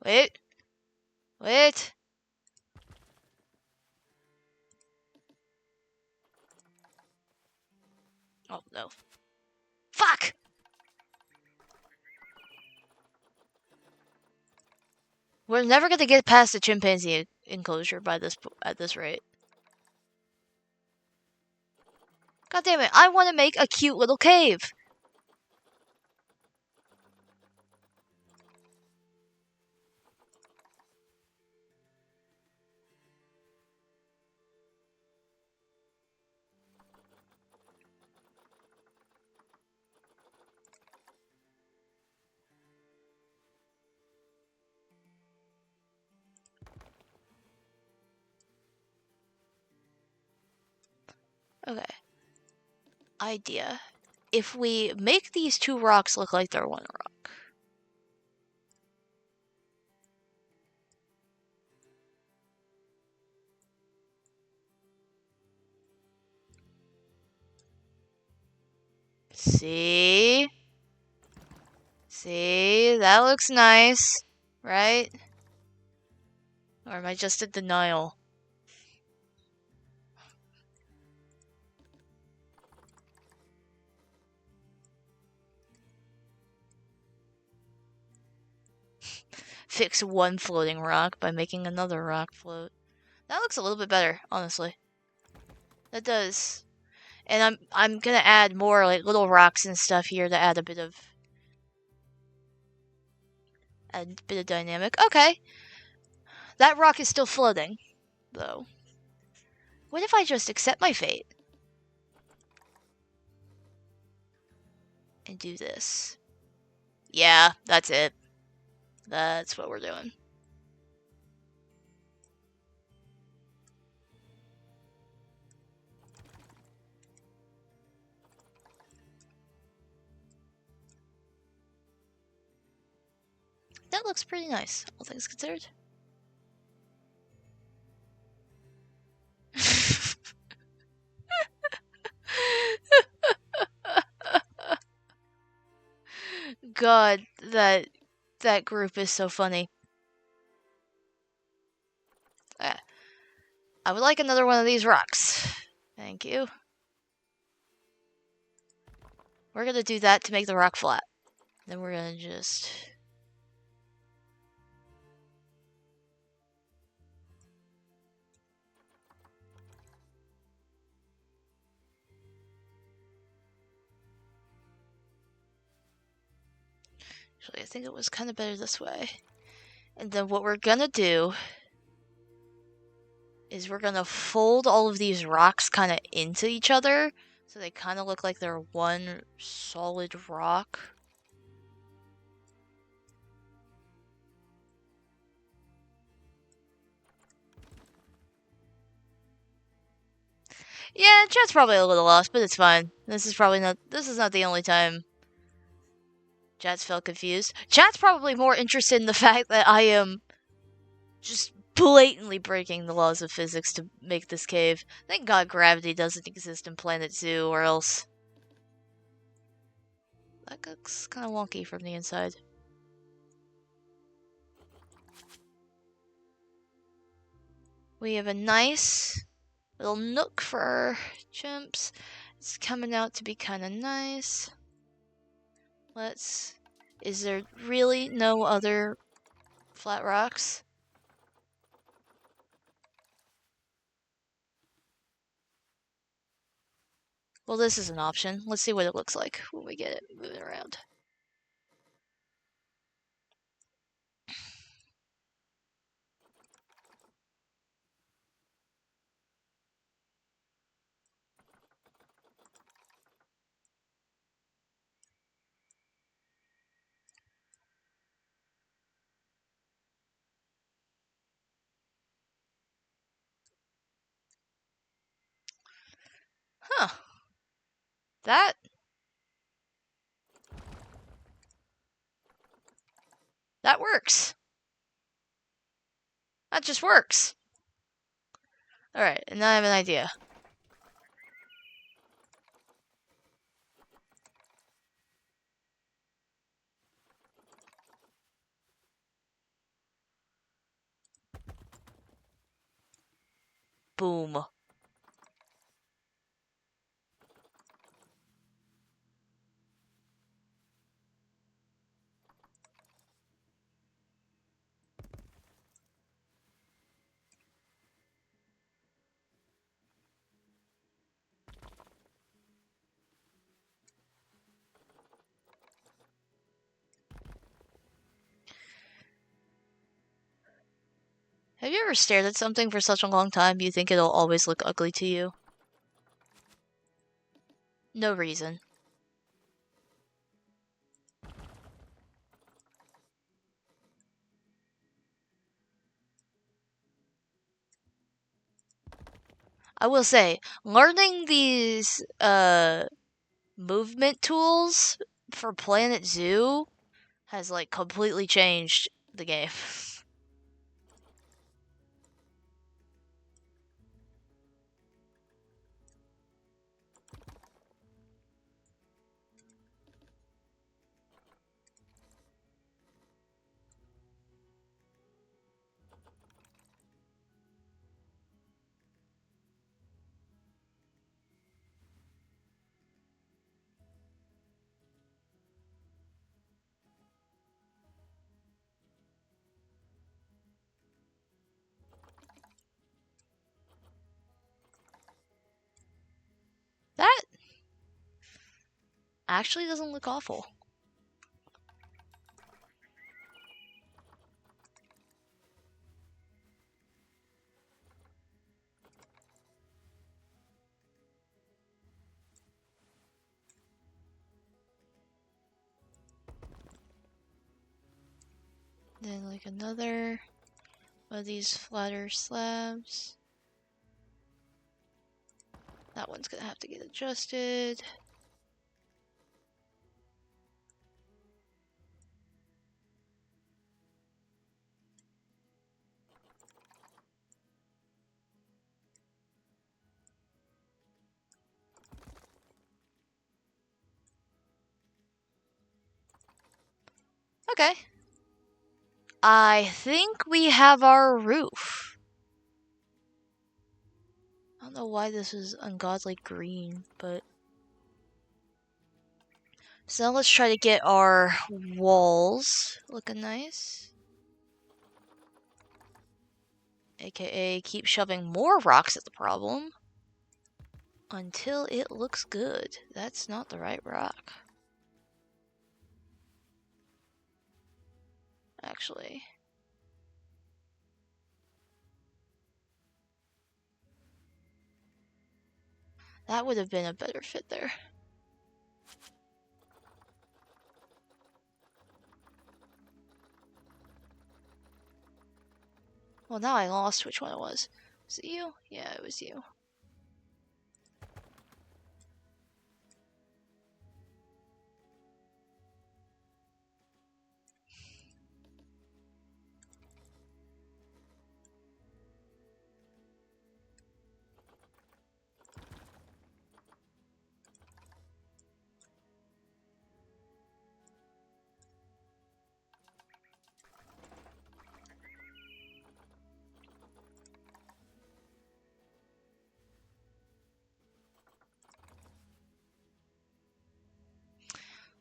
Wait. Wait. Oh, no. Fuck! We're never gonna get past the chimpanzee enclosure at this rate. God damn it, I want to make a cute little cave. Okay. Idea. If we make these two rocks look like they're one rock. See? See? That looks nice. Right? Or am I just in denial? Fix one floating rock by making another rock float. That looks a little bit better, honestly. That does. And I'm gonna add more like little rocks and stuff here to add a bit of dynamic. Okay. That rock is still floating, though. What if I just accept my fate? And do this. Yeah, that's it. That's what we're doing. That looks pretty nice, all things considered. God, that group is so funny. I would like another one of these rocks. Thank you. We're gonna do that to make the rock flat. Then we're gonna just... Actually, I think it was kind of better this way. And then what we're gonna do is we're gonna fold all of these rocks kind of into each other, so they kind of look like they're one solid rock. Yeah, chat's probably a little lost, but it's fine. This is not the only time chat's felt confused. Chat's probably more interested in the fact that I am just blatantly breaking the laws of physics to make this cave. Thank God gravity doesn't exist in Planet Zoo, or else... That looks kind of wonky from the inside. We have a nice little nook for our chimps. It's coming out to be kind of nice. Is there really no other flat rocks? Well, this is an option. Let's see what it looks like when we get it moving around. Huh. That works. That just works. Alright, and now I have an idea. Boom. Have you ever stared at something for such a long time you think it'll always look ugly to you? No reason. I will say, learning these movement tools for Planet Zoo has like completely changed the game. That actually doesn't look awful. Then like another one of these flatter slabs. That one's gonna have to get adjusted. Okay. I think we have our roof. I don't know why this is ungodly green, but... So now let's try to get our walls looking nice. AKA keep shoving more rocks at the problem. Until it looks good. That's not the right rock. Actually. That would have been a better fit there. Well, now I lost which one it was. Was it you? Yeah, it was you.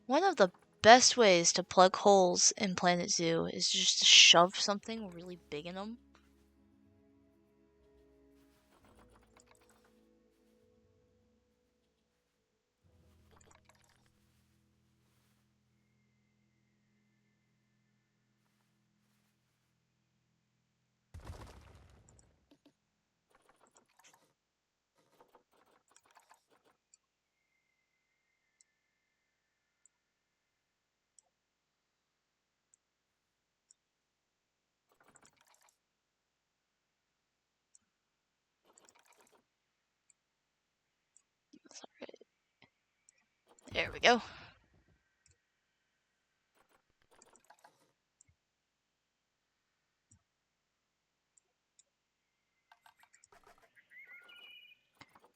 One of the best ways to plug holes in Planet Zoo is just to shove something really big in them. There we go.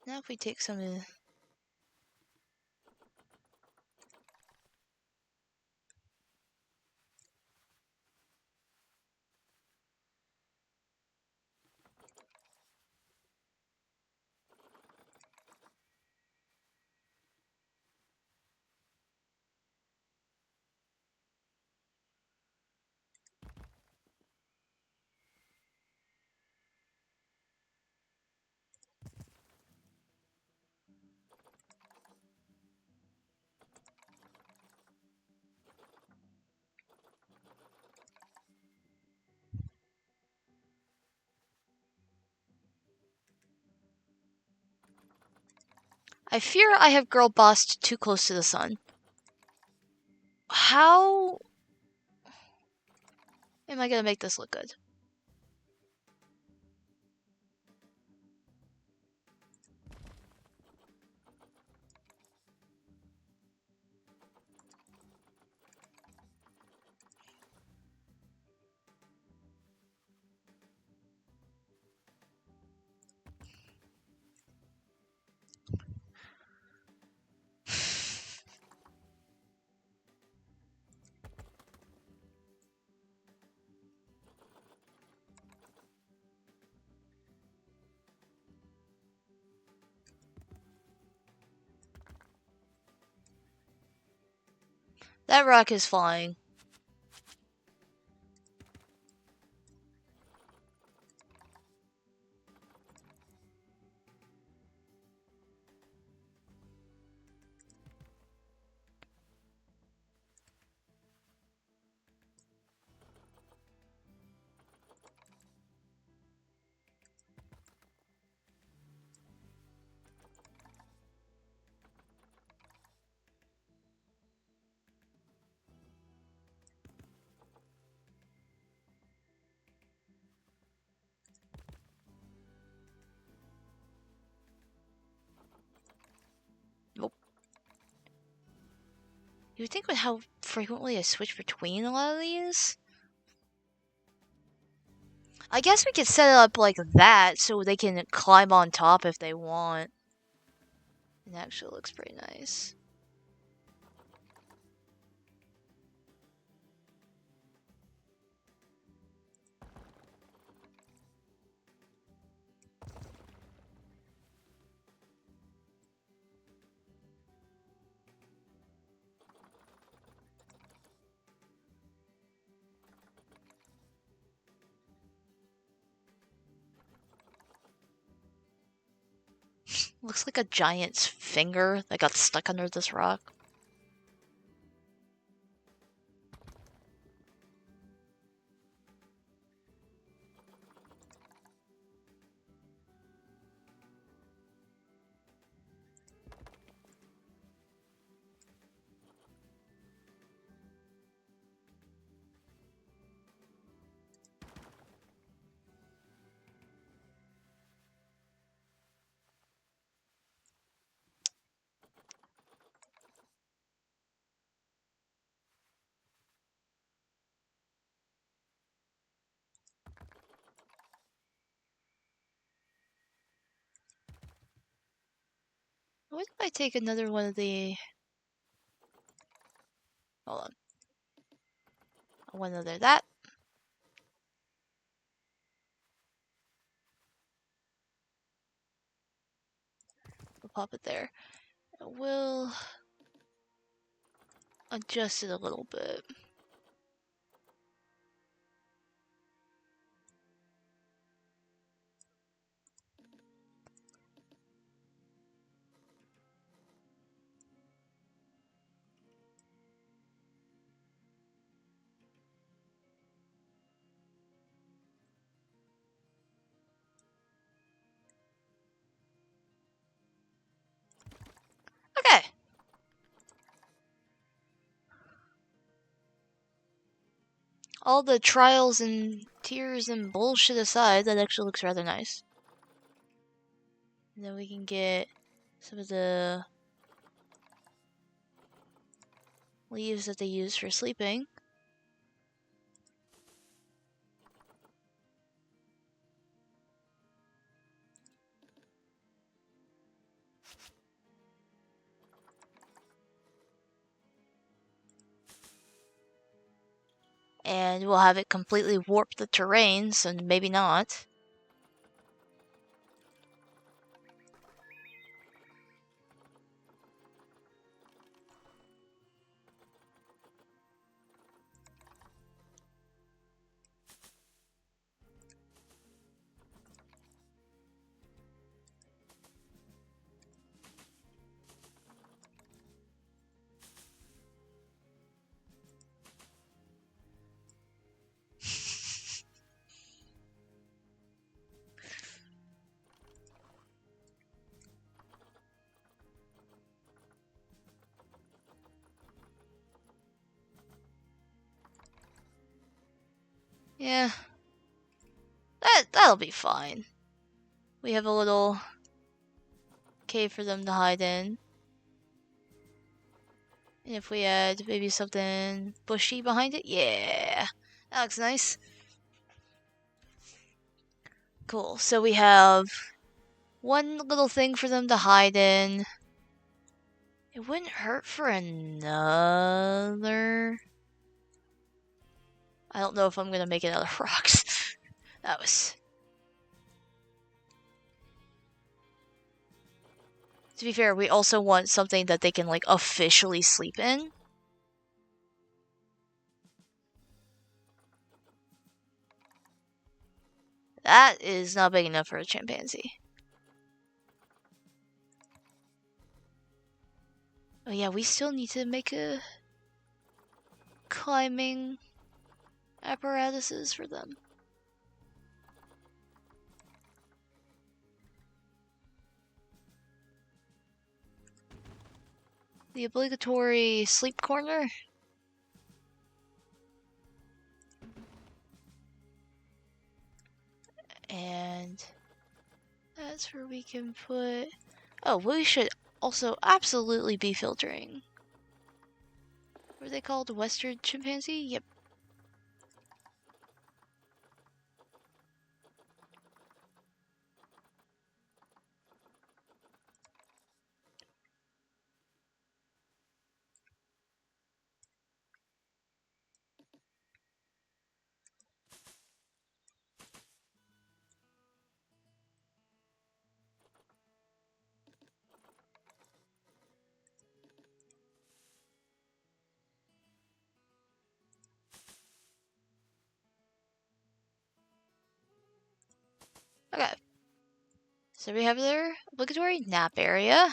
Now if we take some of the... I fear I have girl bossed too close to the sun. How am I gonna make this look good? That rock is flying. Nope. You would think with how frequently I switch between a lot of these? I guess we could set it up like that so they can climb on top if they want. It actually looks pretty nice. Looks like a giant's finger that got stuck under this rock. What if I take another one of the... Hold on. One other that. We'll pop it there. We'll adjust it a little bit. Okay. All the trials and tears and bullshit aside, that actually looks rather nice. And then we can get some of the leaves that they use for sleeping. And we'll have it completely warp the terrain, so maybe not. Yeah. That'll be fine. We have a little cave for them to hide in. And if we add maybe something bushy behind it, yeah. That looks nice. Cool. So we have one little thing for them to hide in. It wouldn't hurt for another. I don't know if I'm gonna make it out of rocks. That was. To be fair, we also want something that they can like officially sleep in. That is not big enough for a chimpanzee. Oh yeah, we still need to make a climbing apparatuses for them. The obligatory sleep corner. And that's where we can put... Oh, we should also absolutely be filtering. What are they called? Western chimpanzee? Yep. Okay. So we have their obligatory nap area.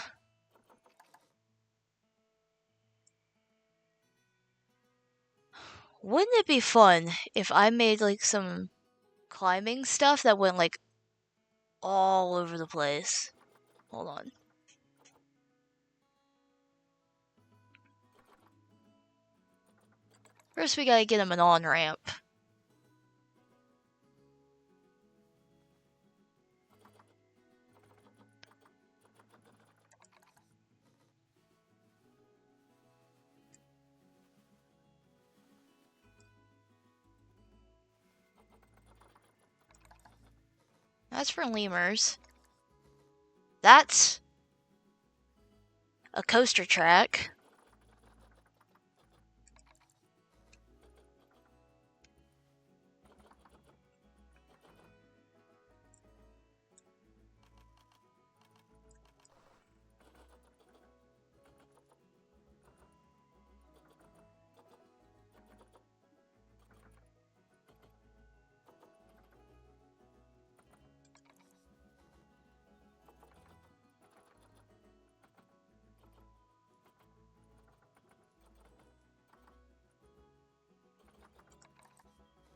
Wouldn't it be fun if I made like some climbing stuff that went like all over the place? Hold on. First we gotta get him an on-ramp. That's for lemurs. That's a coaster track.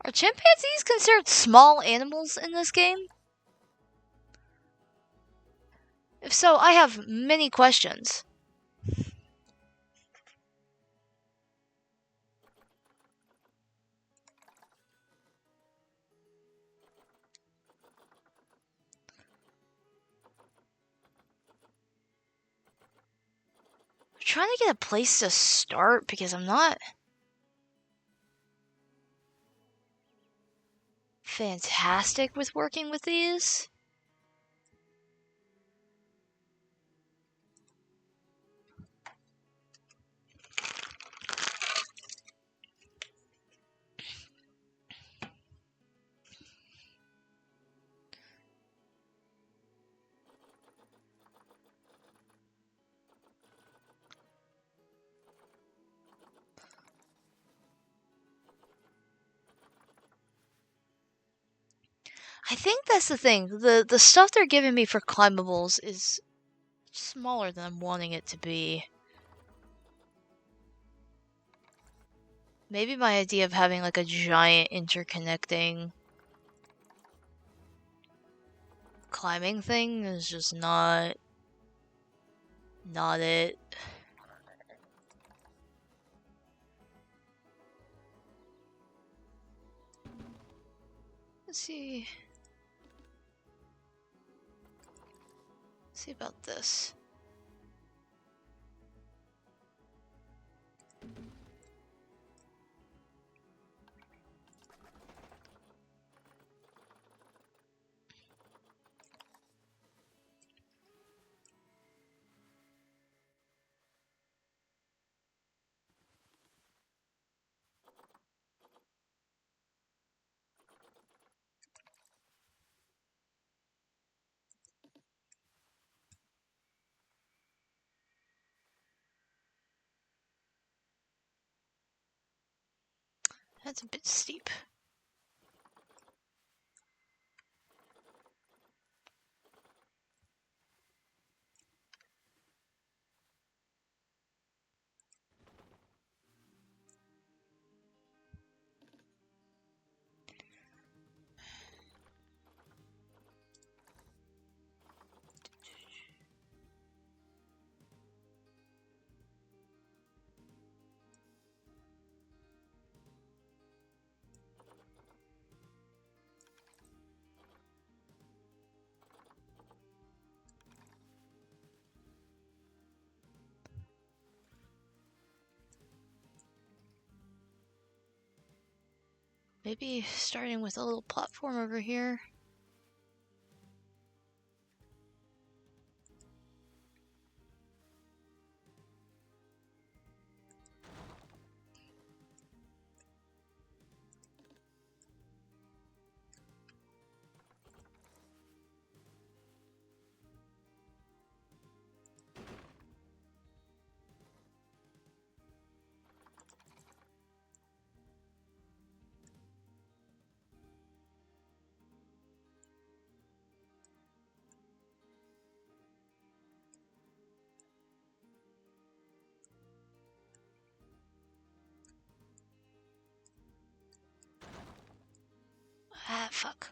Are chimpanzees considered small animals in this game? If so, I have many questions. trying to get a place to start because I'm not fantastic with working with these. I think that's the thing. The stuff they're giving me for climbables is smaller than I'm wanting it to be. Maybe my idea of having like a giant interconnecting climbing thing is just not it. Let's see. Let's see about this. That's a bit steep. Maybe starting with a little platform over here. Ah, fuck.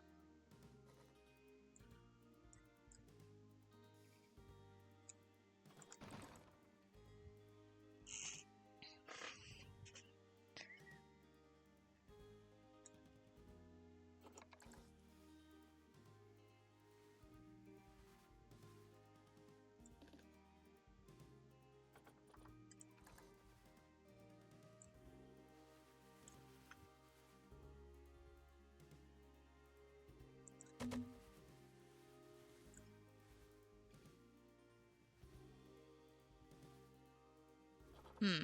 Hmm.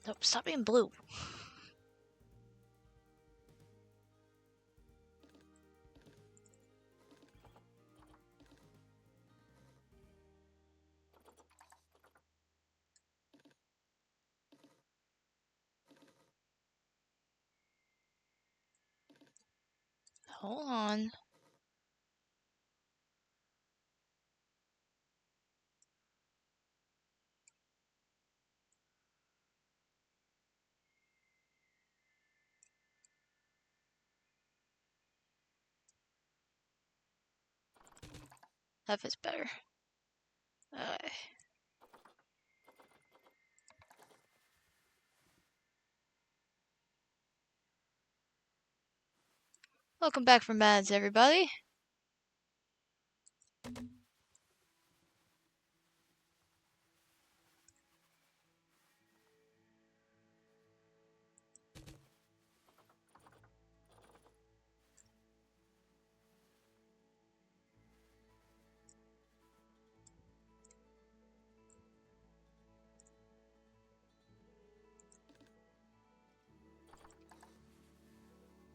Nope, stop being blue. Hold on. That fits better. Alright. Welcome back from ads, everybody.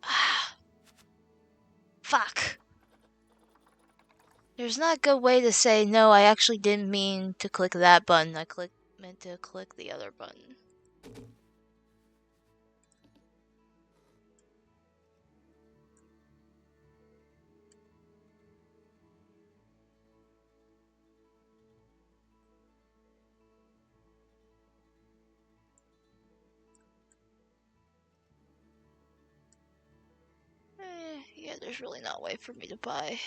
Ah, fuck. There's not a good way to say, no, I actually didn't mean to click that button. I meant to click the other button. Yeah, there's really not a way for me to buy.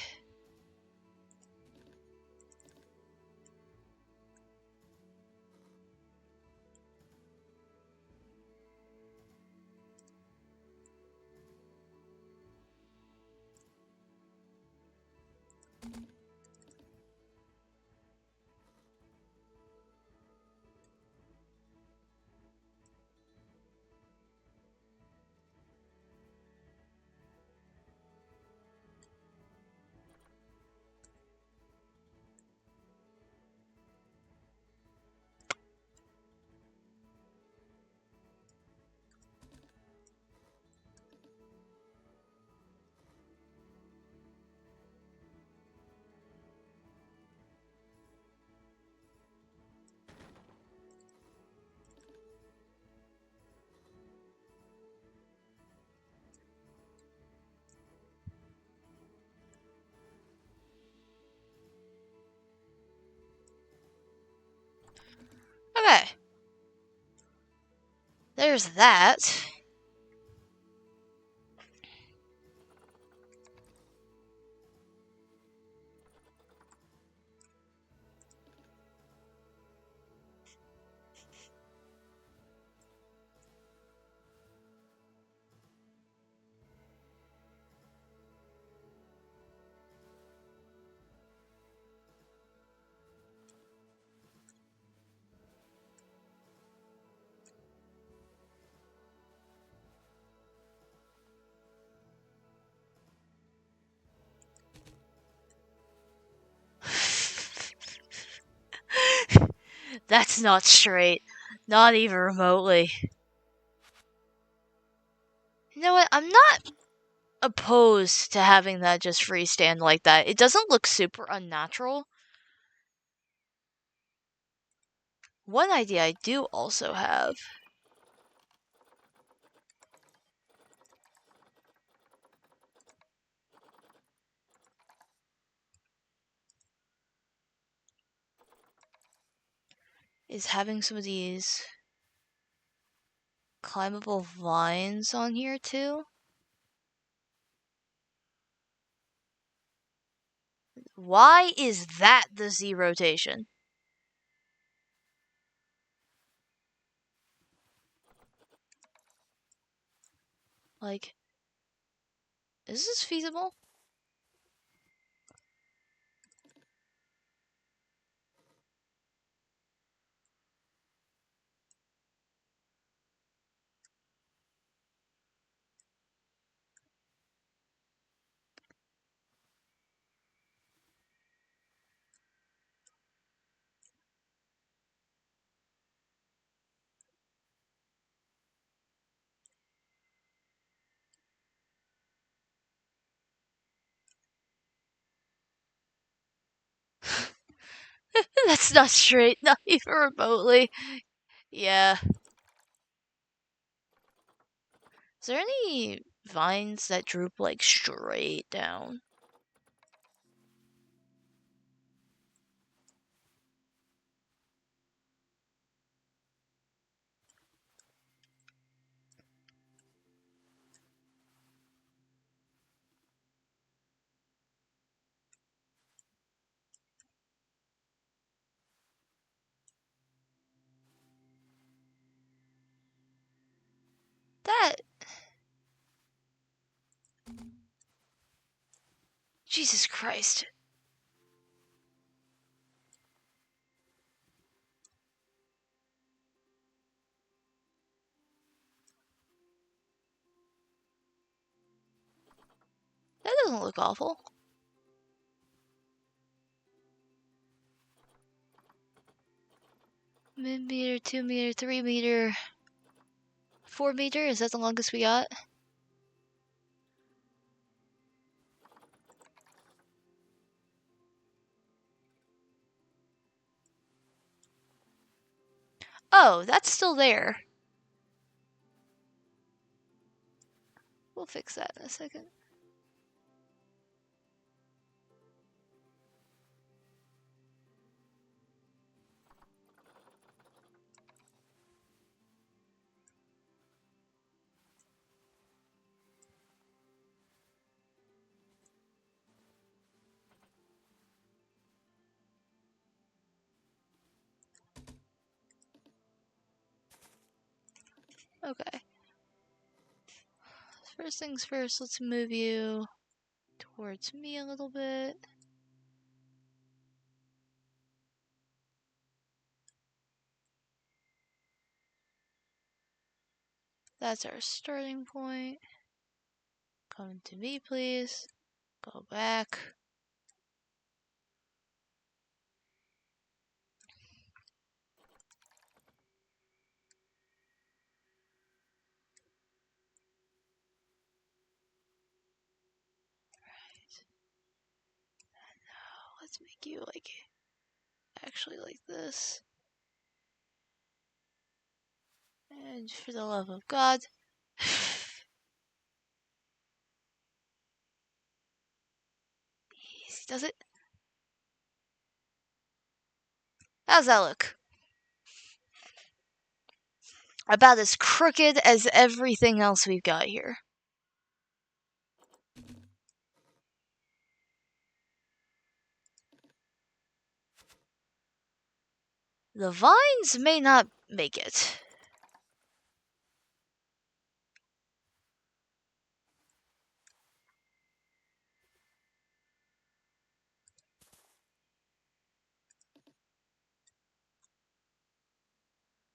Okay. There's that. That's not straight. Not even remotely. You know what? I'm not opposed to having that just freestand like that. It doesn't look super unnatural. One idea I do also have is having some of these climbable vines on here too. Why is that the Z rotation? Like, is this feasible? That's not straight, not even remotely. Yeah. Is there any vines that droop like straight down. That... Jesus Christ. That doesn't look awful. Mid-meter, 2 meter, 3 meter, 4 meter? Is that the longest we got? Oh, that's still there. We'll fix that in a second. Okay. First things first, let's move you towards me a little bit. That's our starting point. Come to me, please. Go back. Right. And now let's make you like actually like this. And for the love of God. Easy does it. How's that look? About as crooked as everything else we've got here. The vines may not make it.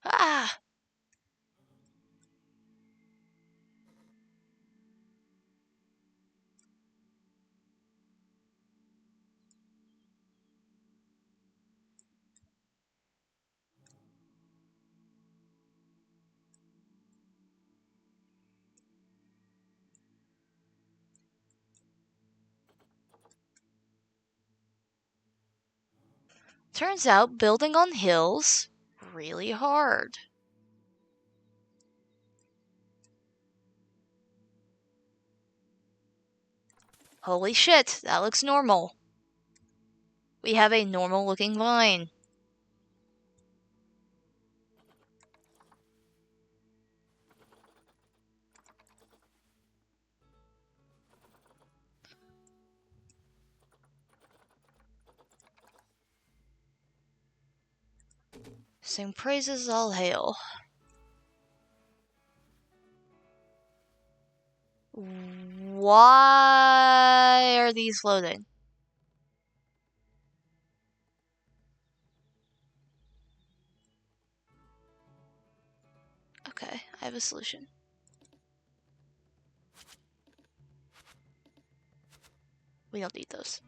Ah! Turns out building on hills really hard. Holy shit, that looks normal. We have a normal looking vine. Sing praises all hail. Why are these loading? Okay, I have a solution. We don't need those.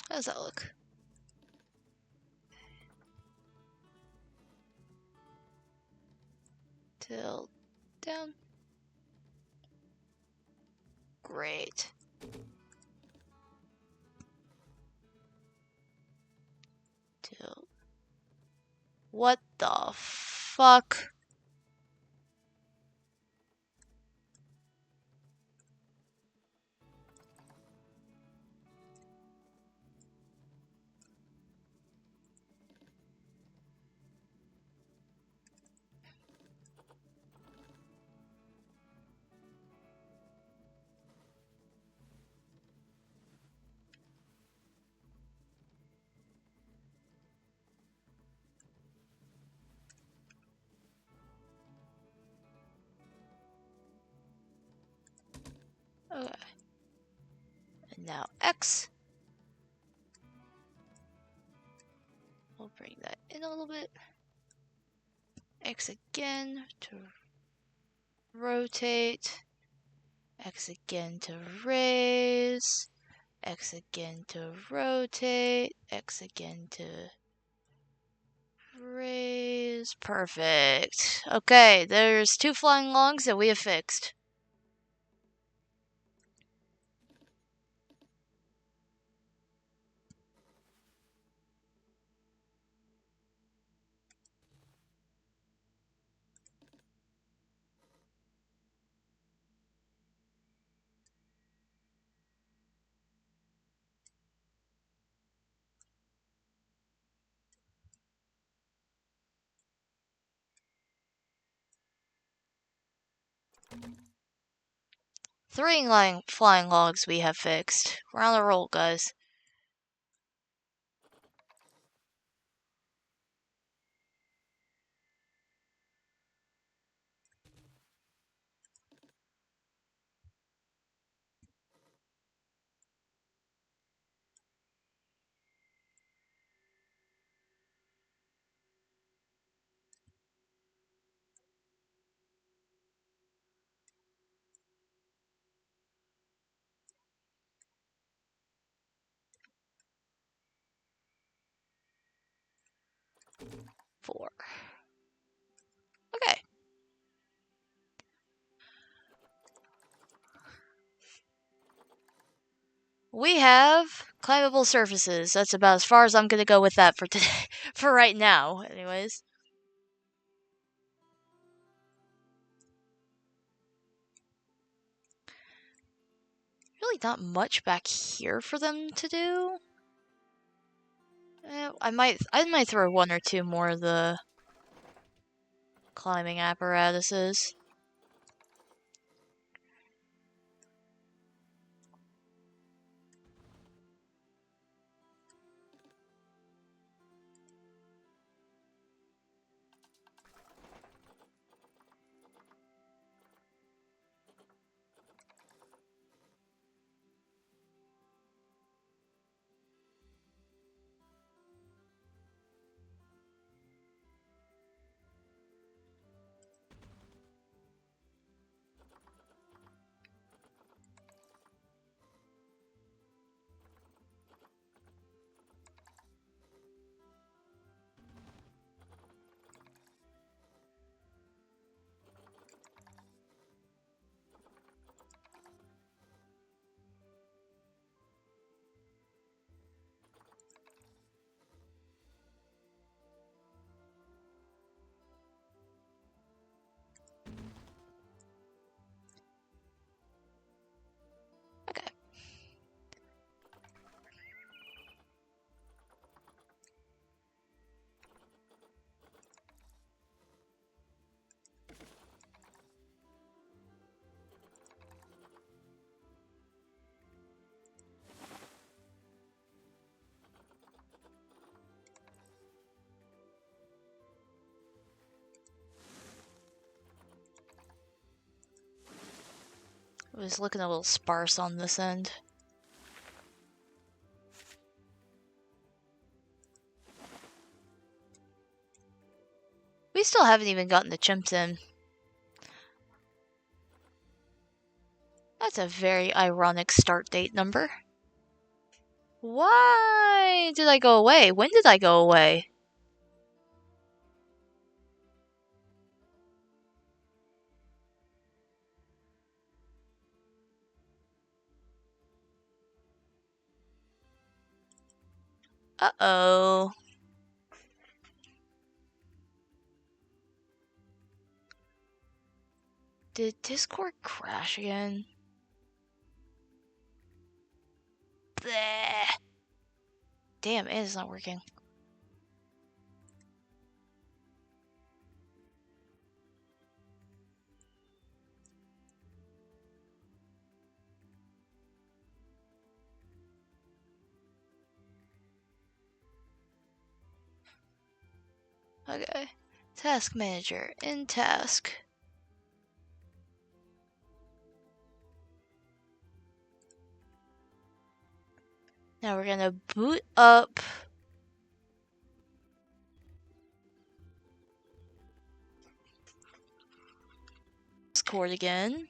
How does that look? Tilt down? Great. Tilt. What the fuck? Okay. And now X. We'll bring that in a little bit. X again to rotate. X again to raise. X again to rotate. X again to raise. Perfect. Okay, there's 2 flying logs that we have fixed. Three flying logs we have fixed. We're on a roll, guys. Four. Okay. We have climbable surfaces. That's about as far as I'm gonna go with that for today. For right now, anyways. Really not much back here for them to do. I might throw 1 or 2 more of the climbing apparatuses. Okay. It was looking a little sparse on this end. We still haven't even gotten the chimps in. That's a very ironic start date number. Why did I go away? When did I go away? Uh-oh. Did Discord crash again? Bleh. Damn, it is not working. Okay. Task manager in task. Now we're gonna boot up Discord again.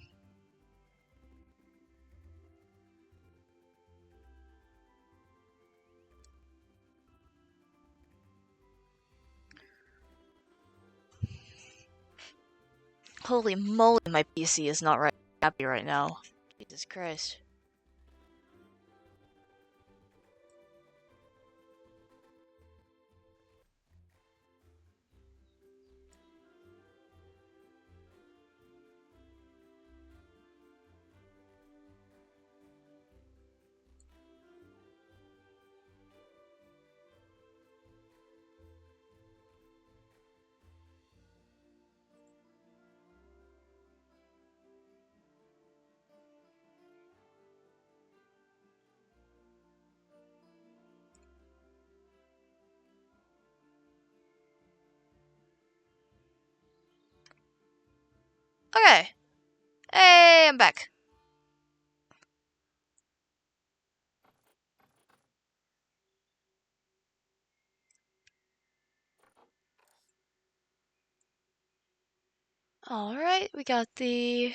Holy moly, my PC is not happy right now. Jesus Christ. Okay. Hey, I'm back. Alright, we got the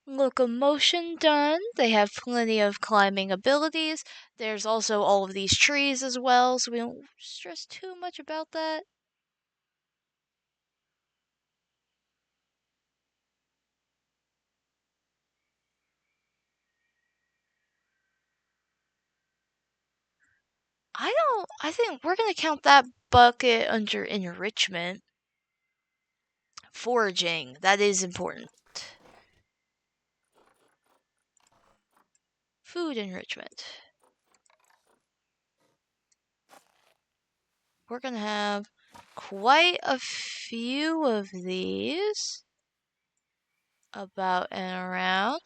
locomotion done. They have plenty of climbing abilities. There's also all of these trees as well, so we don't stress too much about that. I think we're gonna count that bucket under enrichment. Foraging, that is important. Food enrichment. We're gonna have quite a few of these about and around.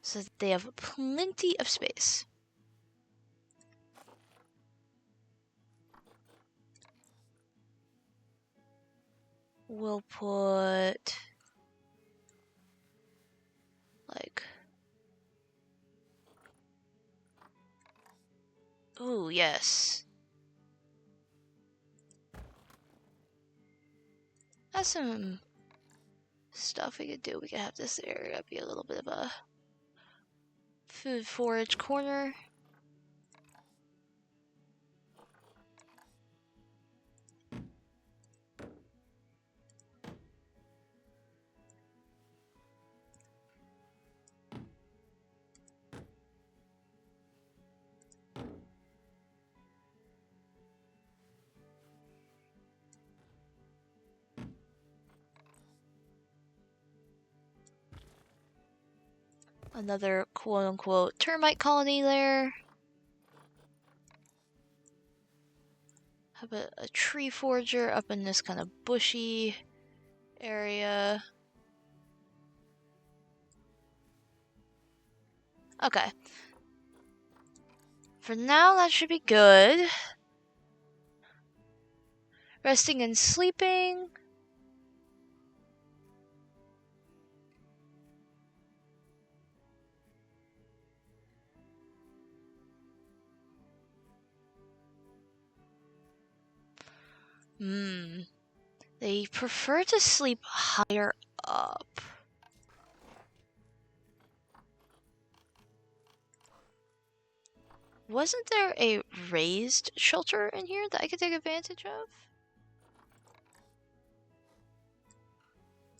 So that they have plenty of space. We'll put like, ooh, yes. That's some stuff we could do. We could have this area be a little bit of a food forage corner. Another quote-unquote termite colony there. Have a tree forager up in this kind of bushy area. Okay. For now, that should be good. Resting and sleeping. They prefer to sleep higher up. Wasn't there a raised shelter in here that I could take advantage of?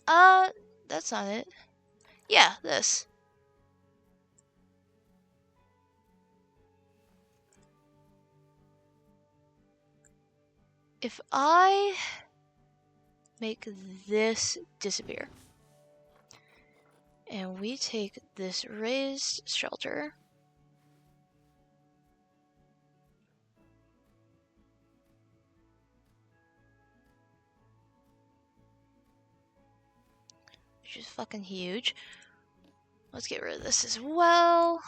That's not it. Yeah, this. If I make this disappear, and we take this raised shelter, which is fucking huge. Let's get rid of this as well.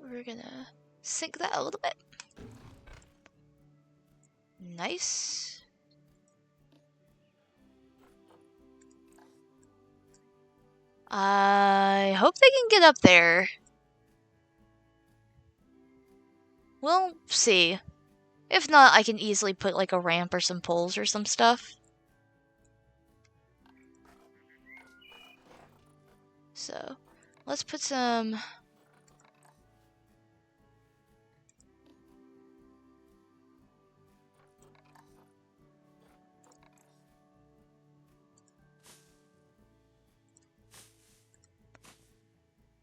We're gonna sink that a little bit. Nice. I hope they can get up there. We'll see. If not, I can easily put like a ramp or some poles or some stuff. So, let's put some...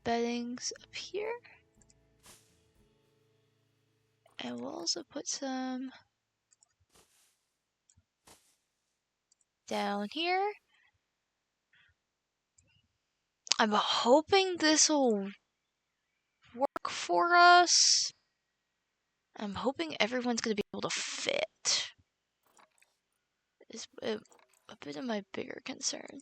beddings up here. And we'll also put some down here. I'm hoping this will work for us. I'm hoping everyone's gonna be able to fit. Is a bit of my bigger concern.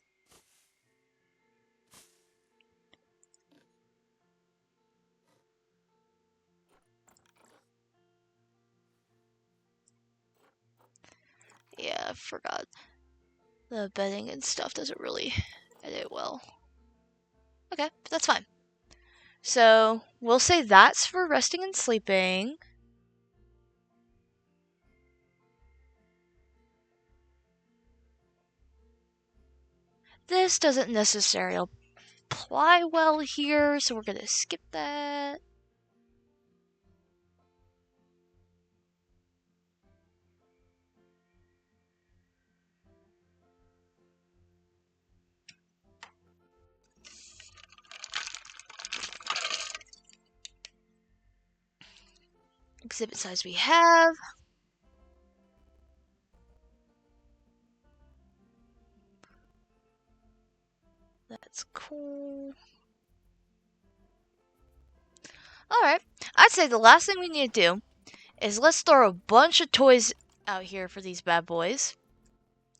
Yeah, I forgot. The bedding and stuff doesn't really edit well. Okay, that's fine. So, we'll say that's for resting and sleeping. This doesn't necessarily apply well here, so we're gonna skip that. Exhibit size we have. That's cool. Alright, I'd say the last thing we need to do is let's throw a bunch of toys out here for these bad boys.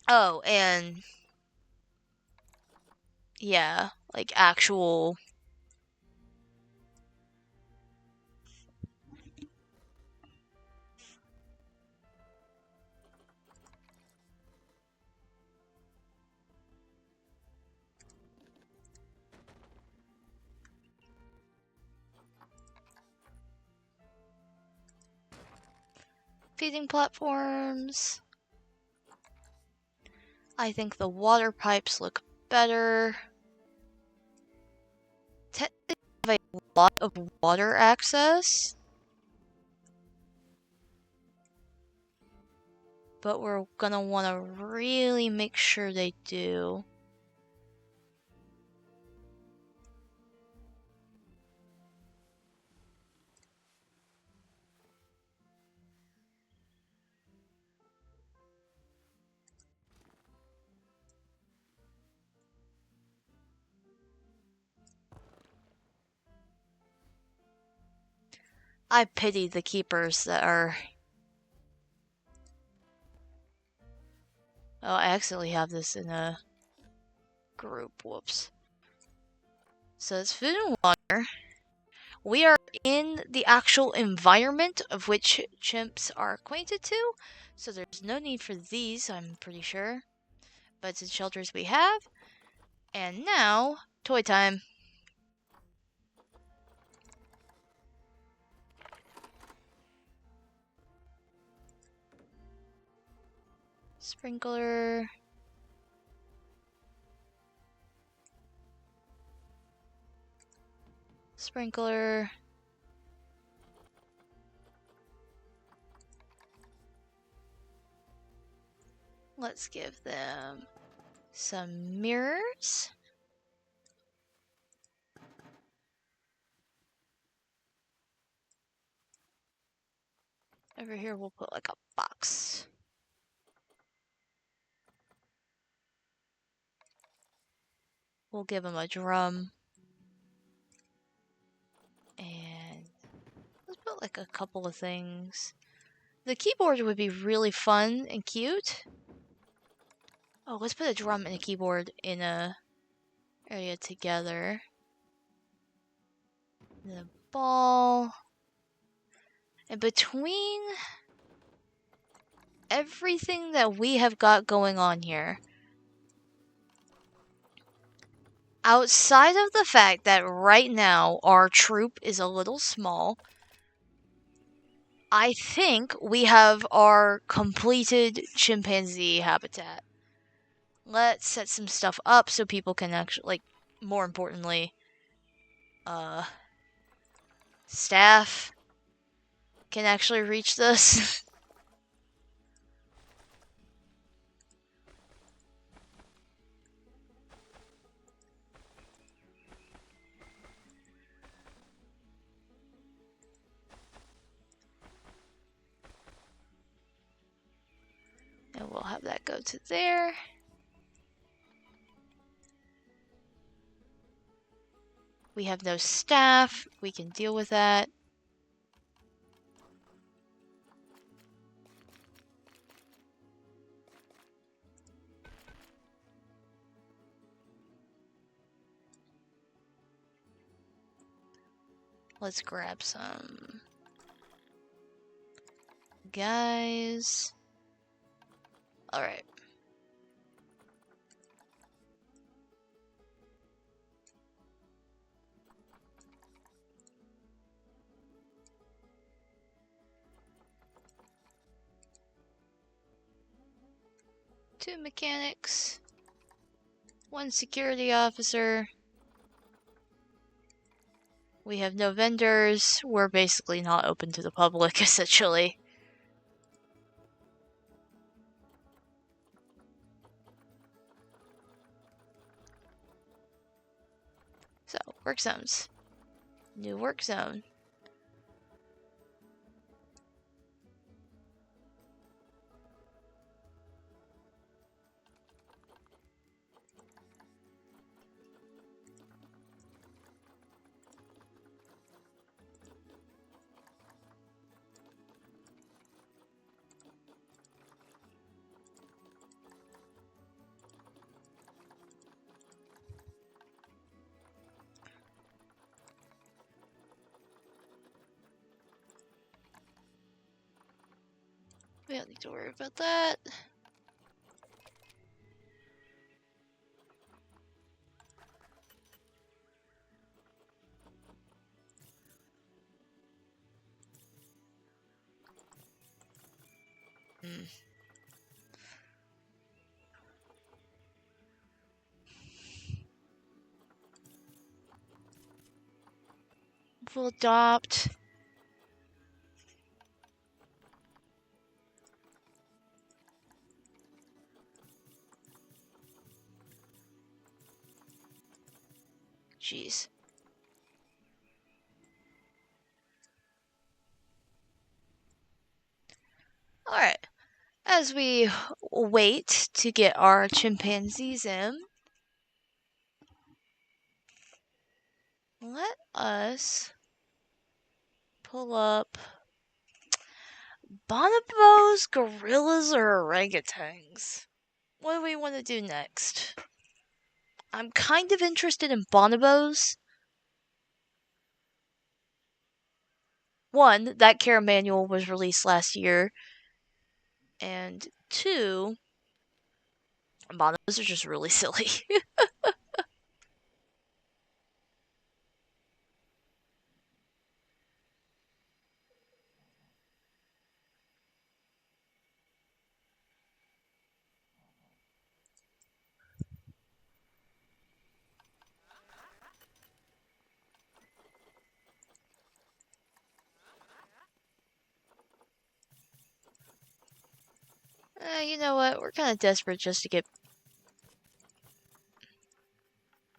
Oh, and yeah, like actual feeding platforms. I think the water pipes look better. Technically, we have a lot of water access, but we're gonna want to really make sure they do. I pity the keepers that are... Oh, I accidentally have this in a group. Whoops. So it's food and water. We are in the actual environment of which chimps are acquainted to, so there's no need for these, I'm pretty sure. But it's the shelters we have. And now, toy time. Sprinkler. Sprinkler. Let's give them some mirrors. Over here, we'll put like a box. We'll give them a drum. And let's put like a couple of things. The keyboard would be really fun and cute. Oh, let's put a drum and a keyboard in a area together. The ball. And between everything that we have got going on here, outside of the fact that right now our troop is a little small, I think we have our completed chimpanzee habitat. Let's set some stuff up so people can actually, like, more importantly, staff can actually reach this. And we'll have that go to there. We have no staff. We can deal with that. Let's grab some guys. Alright. Two mechanics. One security officer. We have no vendors. We're basically not open to the public, essentially. So, work zones. New work zone. We don't need to worry about that. We'll adopt. Jeez. Alright. As we wait to get our chimpanzees in, let us pull up bonobos, gorillas, or orangutans. What do we want to do next? I'm kind of interested in bonobos. One, that care manual was released last year. And two, bonobos are just really silly. You know what? We're kind of desperate just to get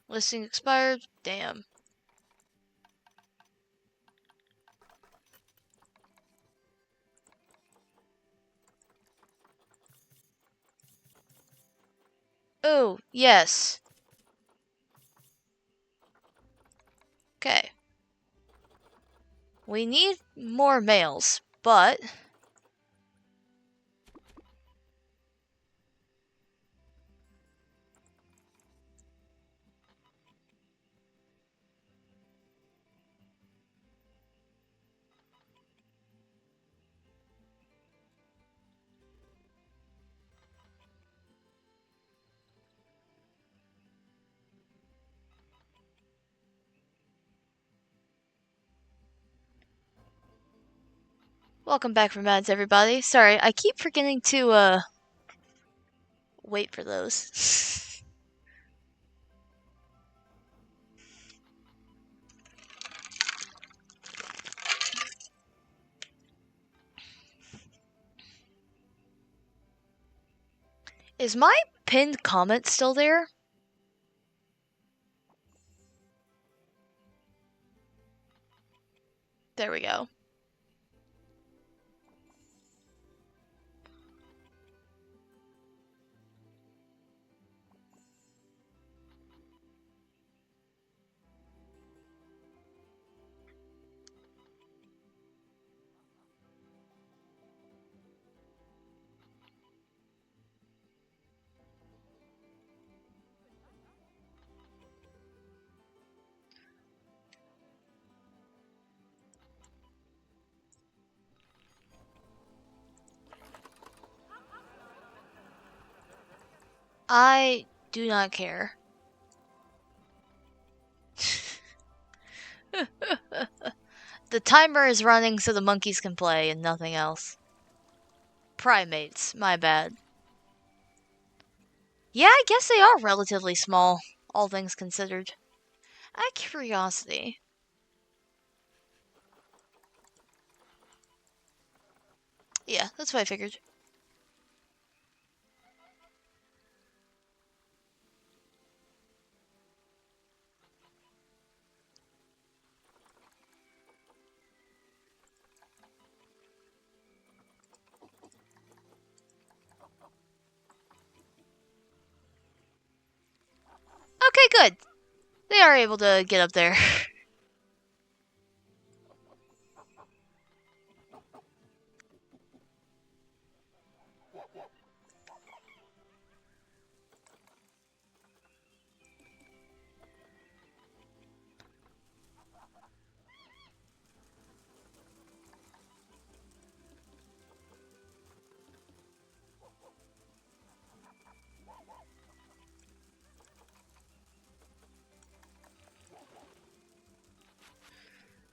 listing expired. Damn. Oh, yes. Okay. We need more males, but welcome back from ads, everybody. Sorry, I keep forgetting to wait for those. Is my pinned comment still there? There we go. I do not care. The timer is running so the monkeys can play and nothing else. Primates, my bad. Yeah, I guess they are relatively small, all things considered. Out of curiosity. Yeah, that's what I figured. Okay, good. They are able to get up there.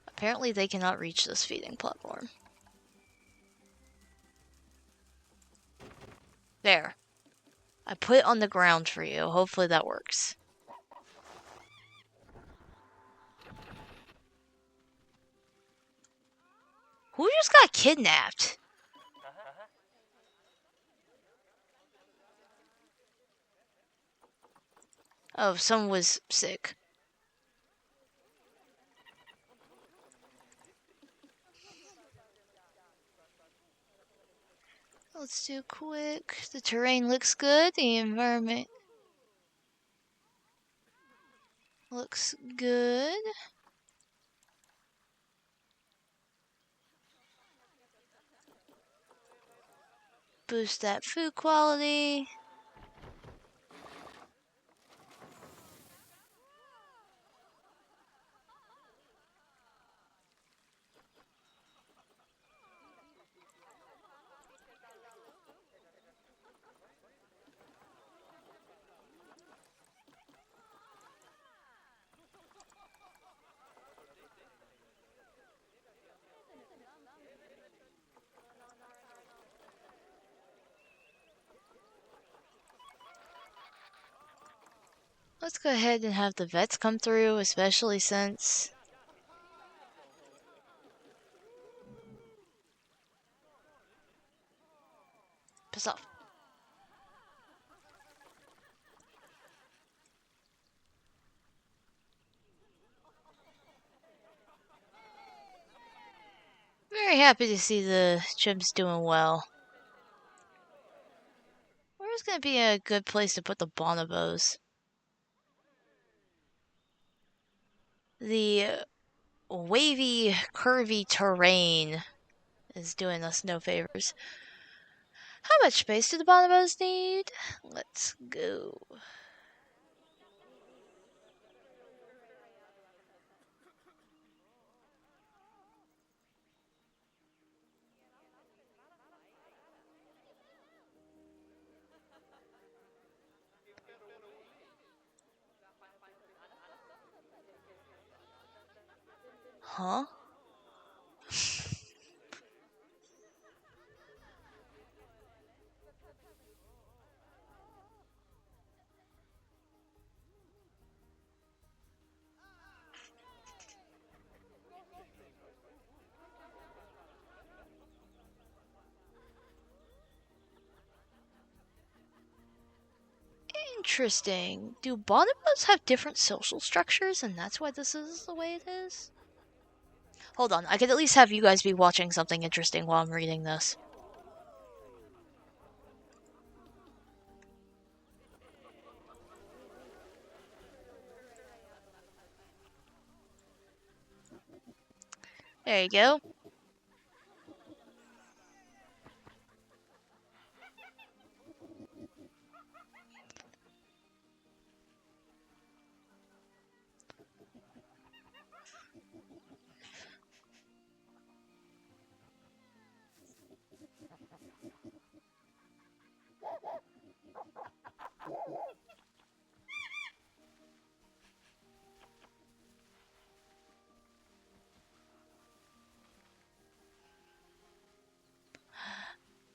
Apparently they cannot reach this feeding platform. There. I put it on the ground for you. Hopefully that works. Who just got kidnapped? Oh, someone was sick. Let's do quick. The terrain looks good. The environment looks good. Boost that food quality. Let's go ahead and have the vets come through, especially since... Piss off. Very happy to see the chimps doing well. Where's gonna be a good place to put the bonobos? The wavy, curvy terrain is doing us no favors. How much space do the bonobos need? Let's go. Huh? Interesting. Do bonobos have different social structures and that's why this is the way it is? Hold on, I could at least have you guys be watching something interesting while I'm reading this. There you go.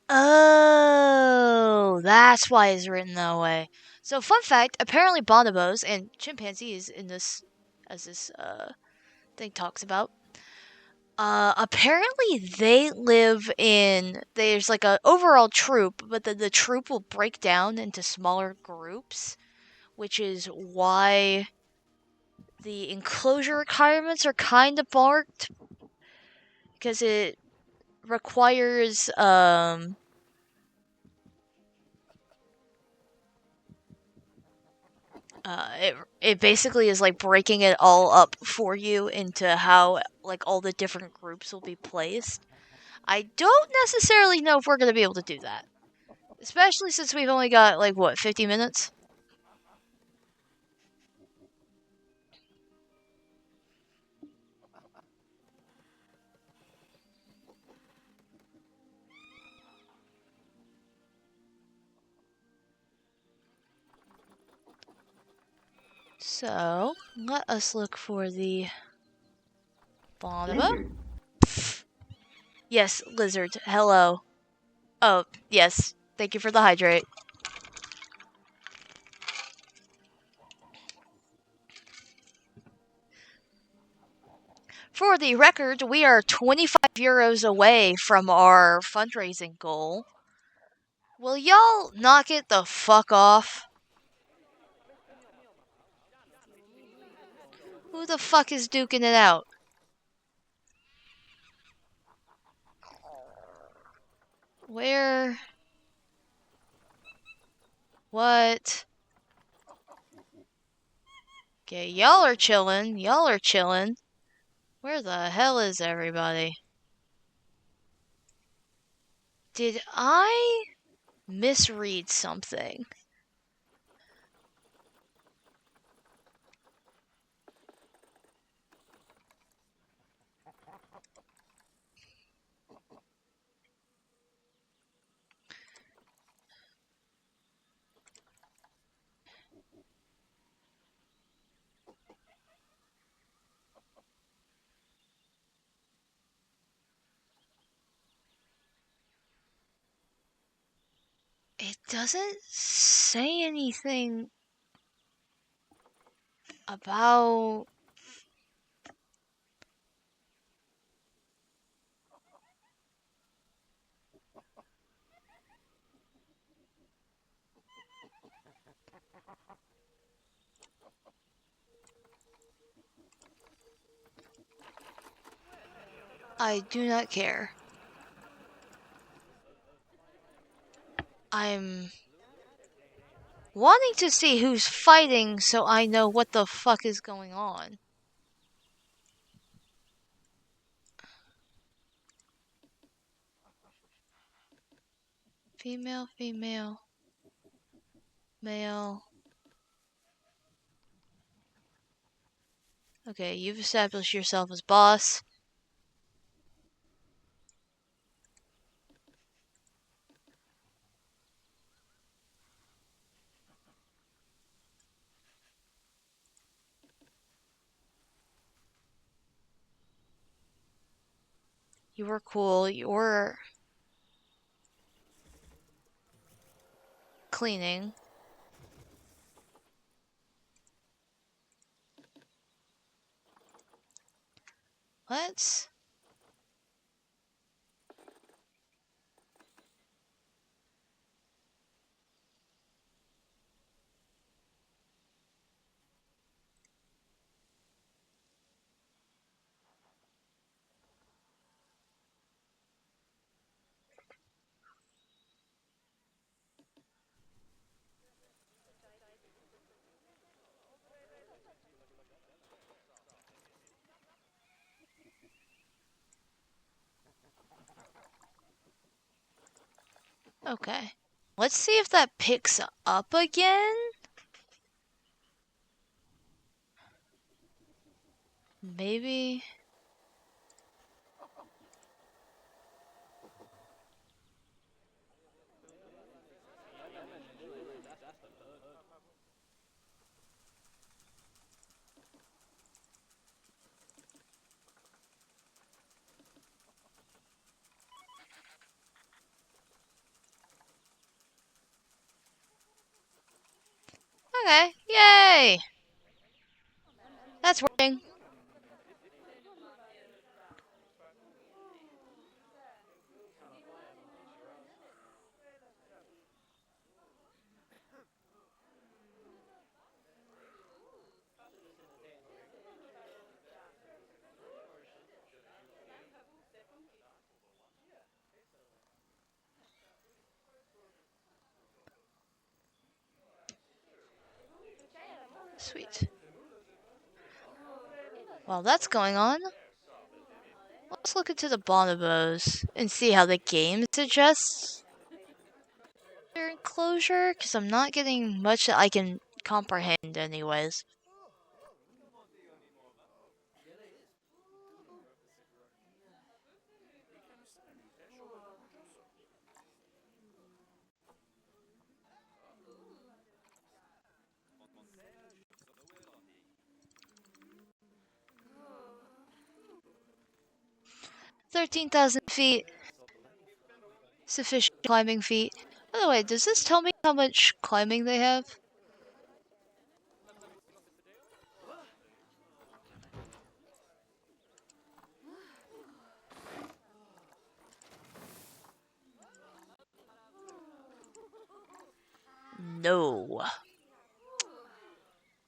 Oh, that's why it's written that way. So, fun fact: apparently, bonobos and chimpanzees in this, as this thing talks about, apparently they live in. There's like a overall troop, but the troop will break down into smaller groups, which is why the enclosure requirements are kind of marked because it requires it basically is like breaking it all up for you into how like all the different groups will be placed. I don't necessarily know if we're gonna be able to do that, especially since we've only got like what 50 minutes. So let us look for the bonobo. Yes, lizard. Hello. Oh, yes. Thank you for the hydrate. For the record, we are 25 euros away from our fundraising goal. Will y'all knock it the fuck off? Who the fuck is duking it out? Where? What? Okay, y'all are chillin'. Y'all are chillin'. Where the hell is everybody? Did I misread something? It doesn't say anything about. I do not care. I'm wanting to see who's fighting so I know what the fuck is going on. Female, female, male. Okay, you've established yourself as boss. You were cool. You were cleaning. Let's. Okay. Let's see if that picks up again. Maybe. Okay. Yay! That's working. Sweet. While that's going on, let's look into the bonobos and see how the game suggests their enclosure, because I'm not getting much that I can comprehend anyways. $13,000 feet. Sufficient climbing feet. By the way, does this tell me how much climbing they have? No.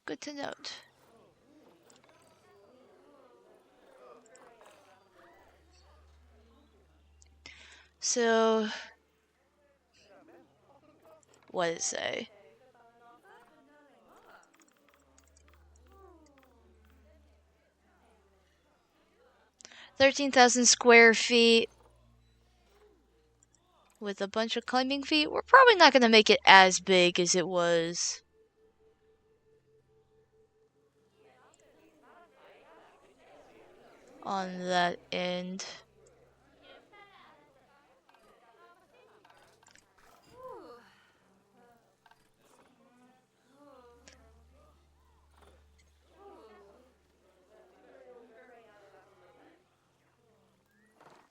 Good to note. So, what did it say? 13,000 square feet with a bunch of climbing feet. We're probably not going to make it as big as it was on that end.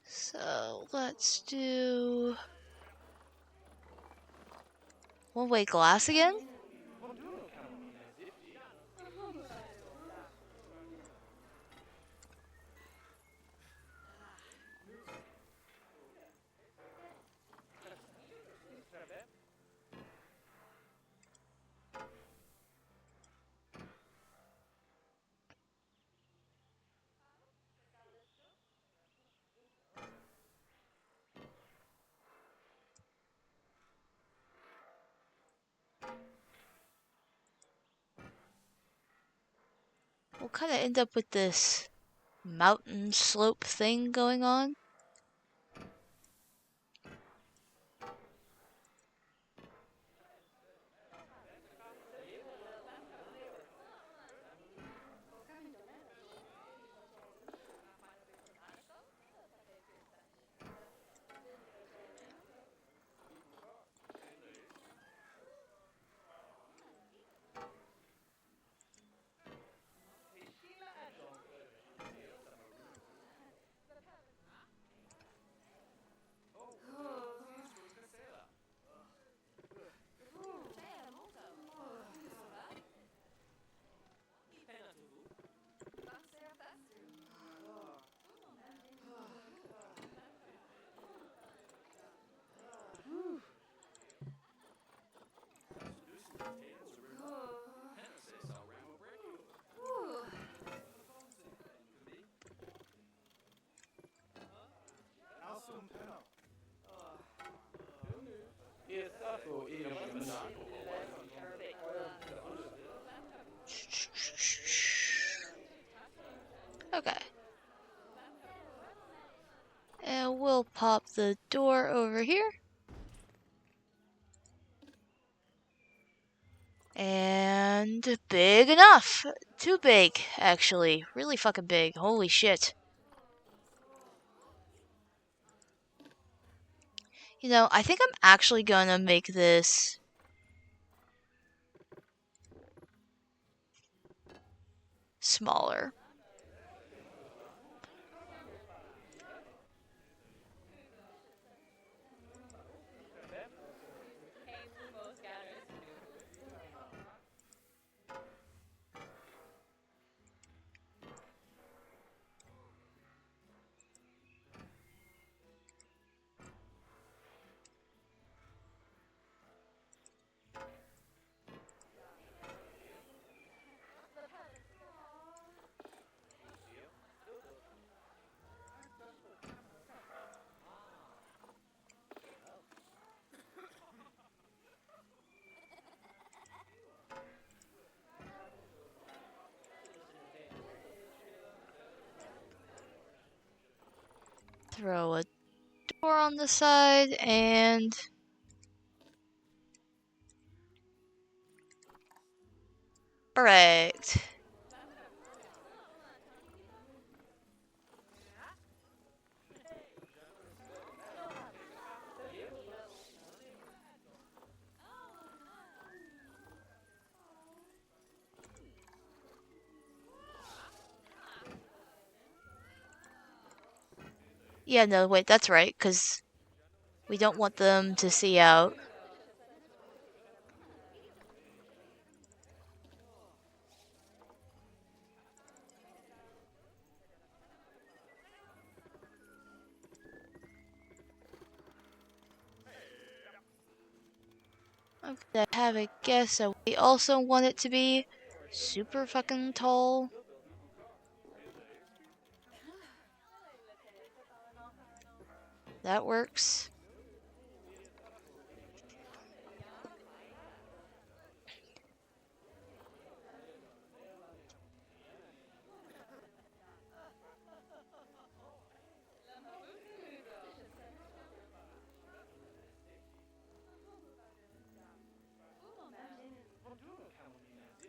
So let's do one-way glass again. we'll kind of end up with this mountain slope thing going on. Okay. And we'll pop the door over here. And big enough. Too big, actually. Really fucking big. Holy shit. You know, I think I'm actually gonna make this smaller. Throw a door on the side and correct. Yeah, no, wait, that's right, because we don't want them to see out. I'm gonna have a guess that we also want it to be super fucking tall. That works.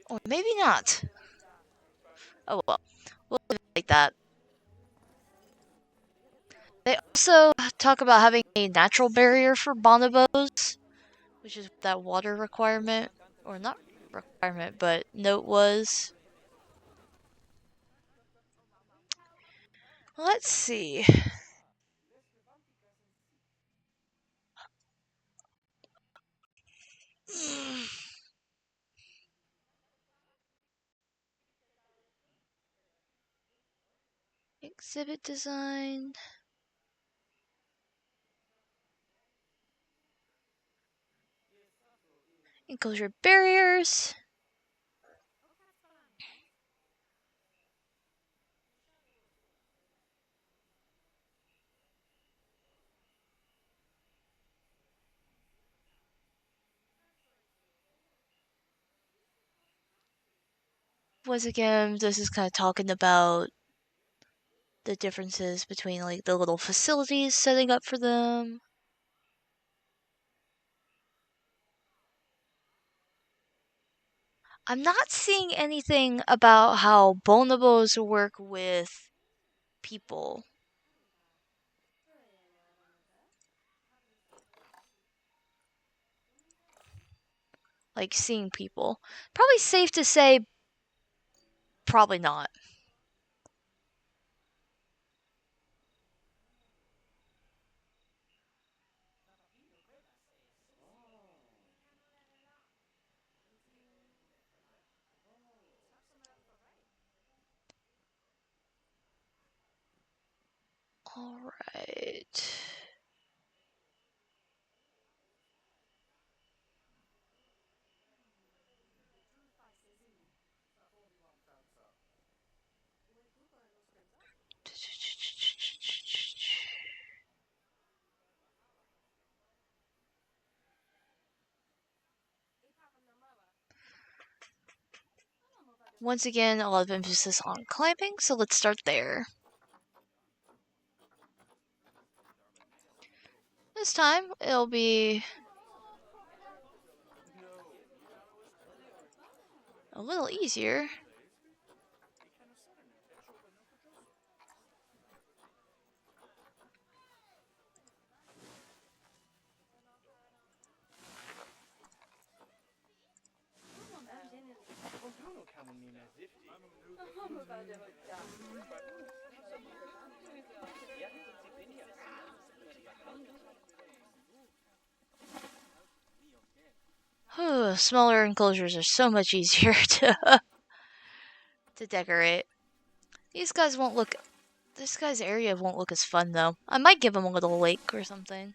Or maybe not. Oh well. We'll leave it like that. They also talk about having a natural barrier for bonobos, which is that water requirement. Or not requirement, but note was. Let's see. Exhibit design. Enclosure barriers. once again, this is kind of talking about the differences between like the little facilities setting up for them. I'm not seeing anything about how bonobos work with people, like seeing people. Probably safe to say, probably not. Alright. Once again, a lot of emphasis on climbing, so let's start there. This time, it'll be a little easier. Smaller enclosures are so much easier to decorate. These guys won't look. This guy's area won't look as fun though. I might give him a little lake or something.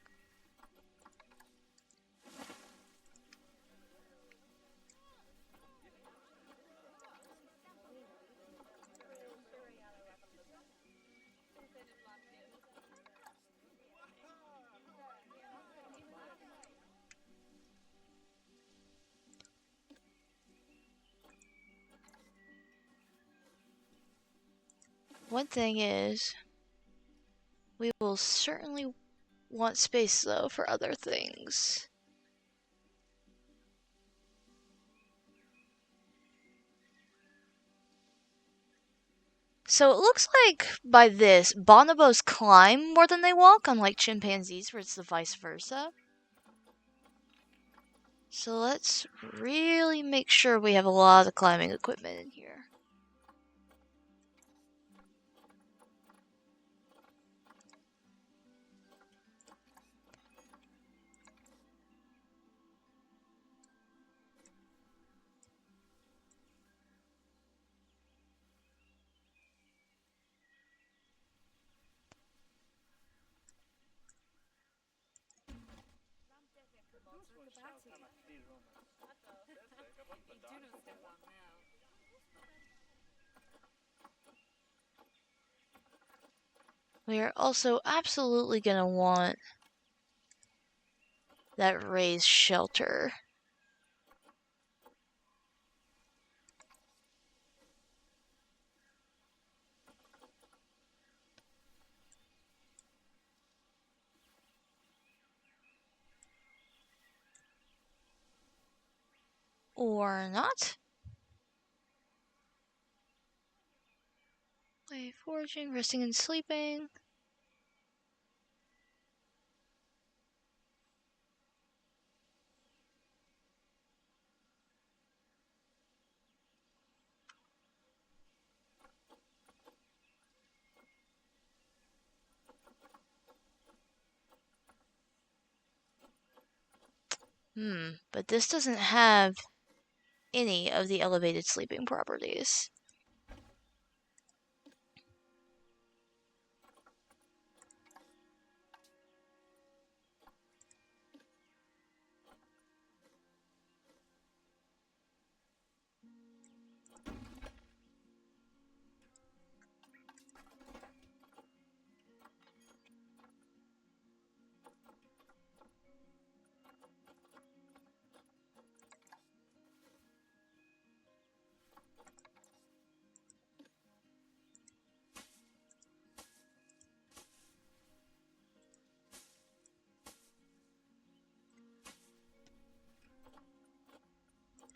One thing is, we will certainly want space though for other things. So it looks like by this, bonobos climb more than they walk, unlike chimpanzees where it's the vice versa. So let's really make sure we have a lot of climbing equipment in here. We are also absolutely going to want that raised shelter. Or not. Play foraging, resting and sleeping. But this doesn't have any of the elevated sleeping properties.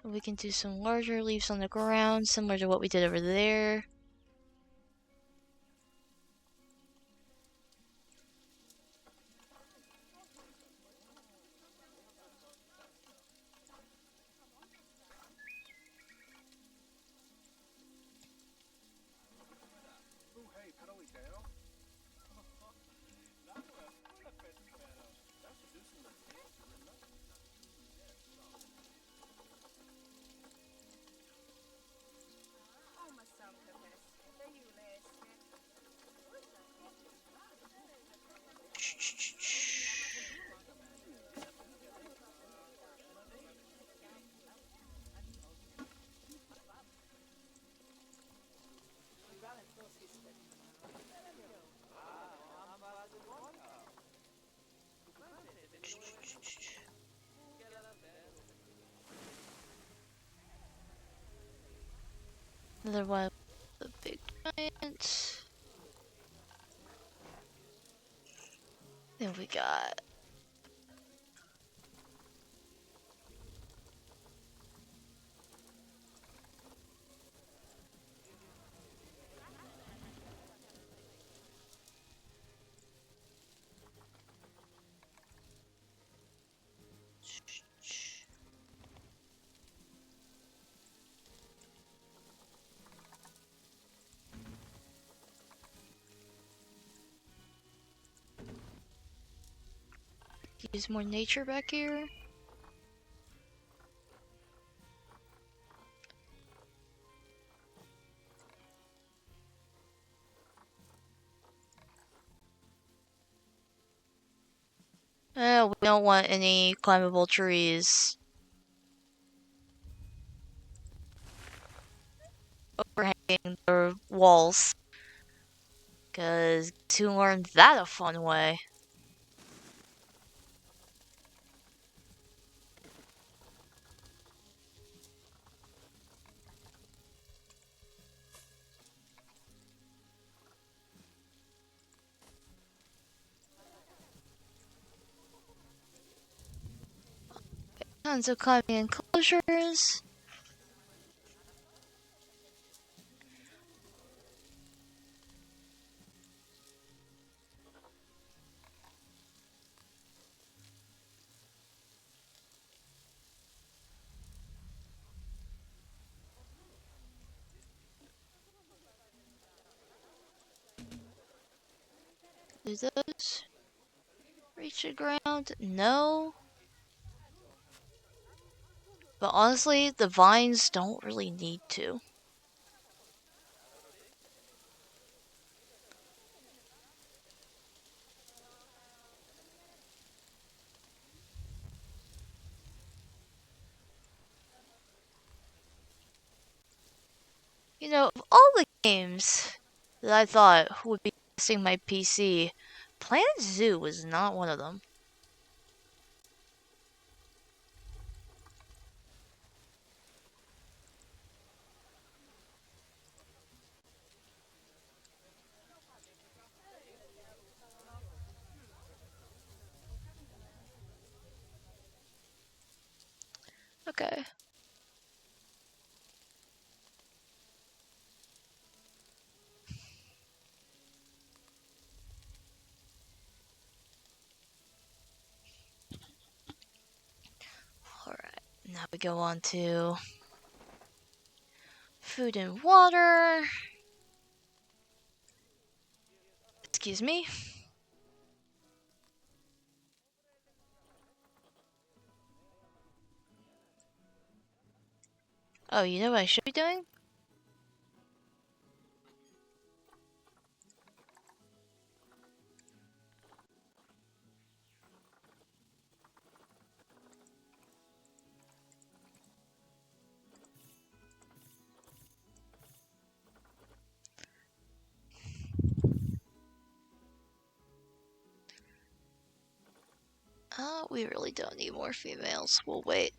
We can do some larger leaves on the ground, similar to what we did over there. Another one, the big giant. Then we got use more nature back here. We don't want any climbable trees overhanging the walls. Cause to learn that a fun way. Tons of climbing enclosures. Do those reach the ground? No. But honestly, the vines don't really need to. You know, of all the games that I thought would be testing my PC, Planet Zoo was not one of them. Okay. Alright, now we go on to food and water. Excuse me. Oh, you know what I should be doing? We really don't need more females. We'll wait.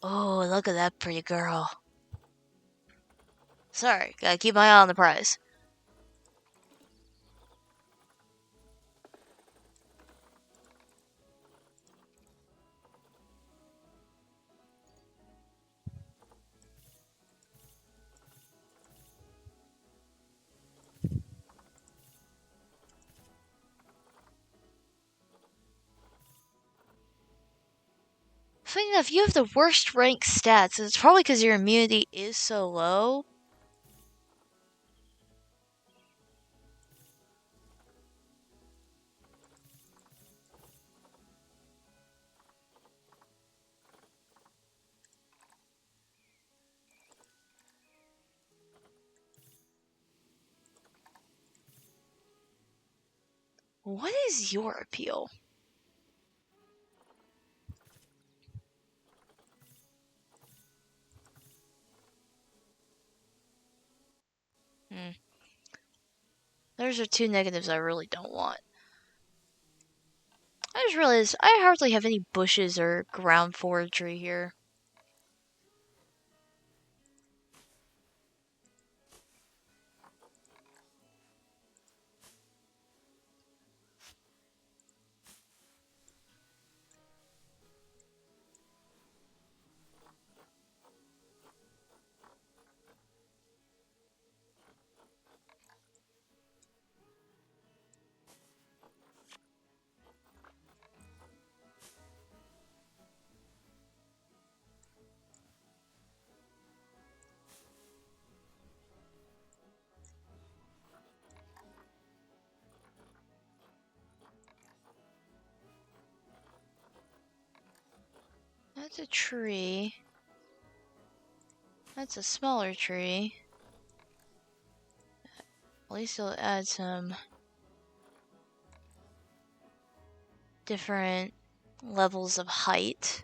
Oh, look at that pretty girl. Sorry, gotta keep my eye on the prize. Funny enough, you have the worst rank stats, and it's probably because your immunity is so low. What is your appeal? Those are two negatives I really don't want. I just realized I hardly have any bushes or ground forestry here. That's a tree. That's a smaller tree. At least it'll add some different levels of height.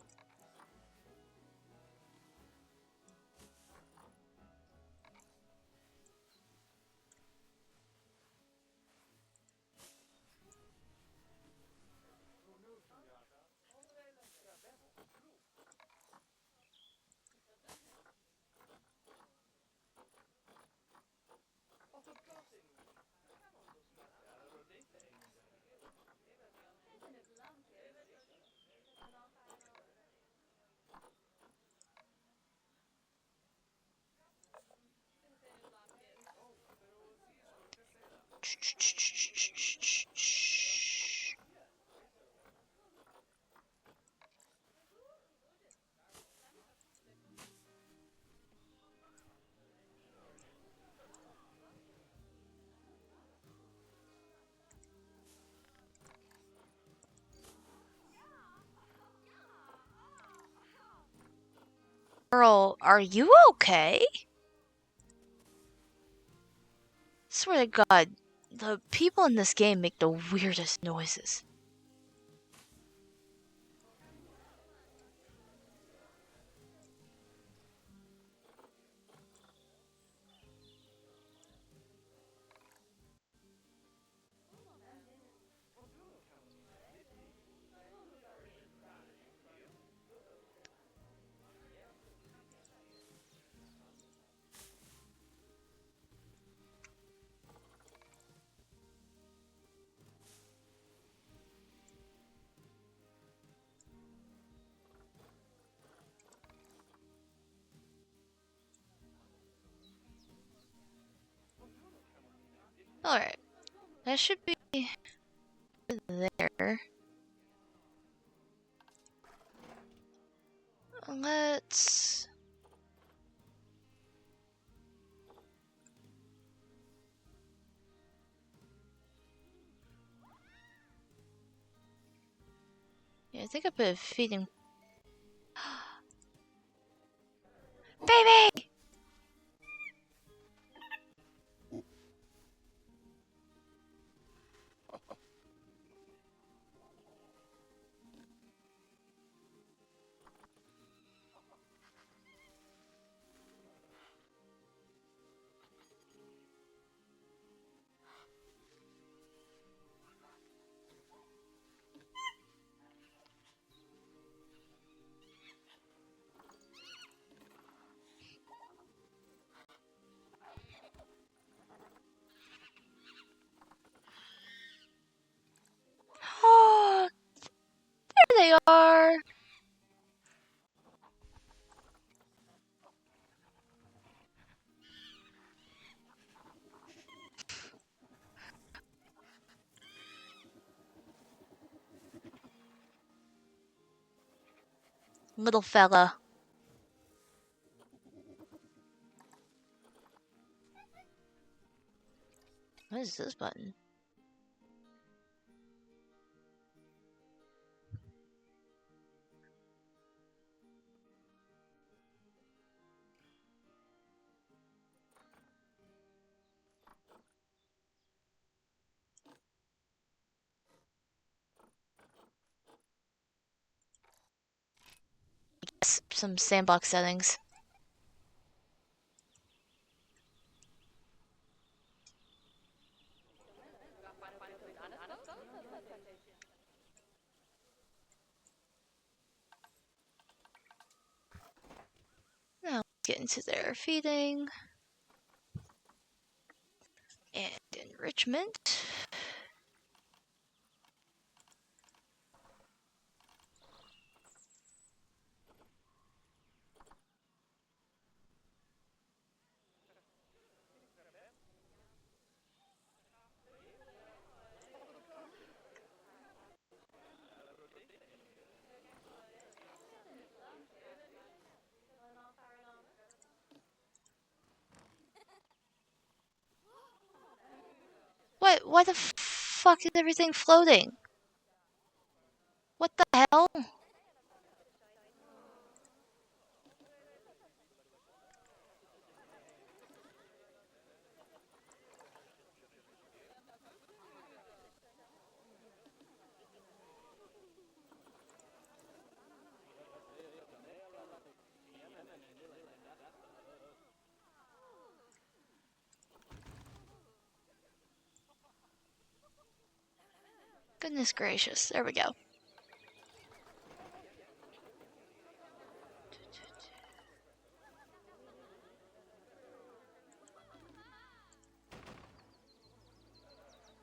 Girl, are you okay? Swear to God, the people in this game make the weirdest noises. Alright, that should be there. Let's... Yeah, I think I put a feeding... Baby! Little fella. What is this button? Some sandbox settings. Now let's get into their feeding and enrichment. What? Why the fuck is everything floating? What the hell? Goodness gracious. There we go.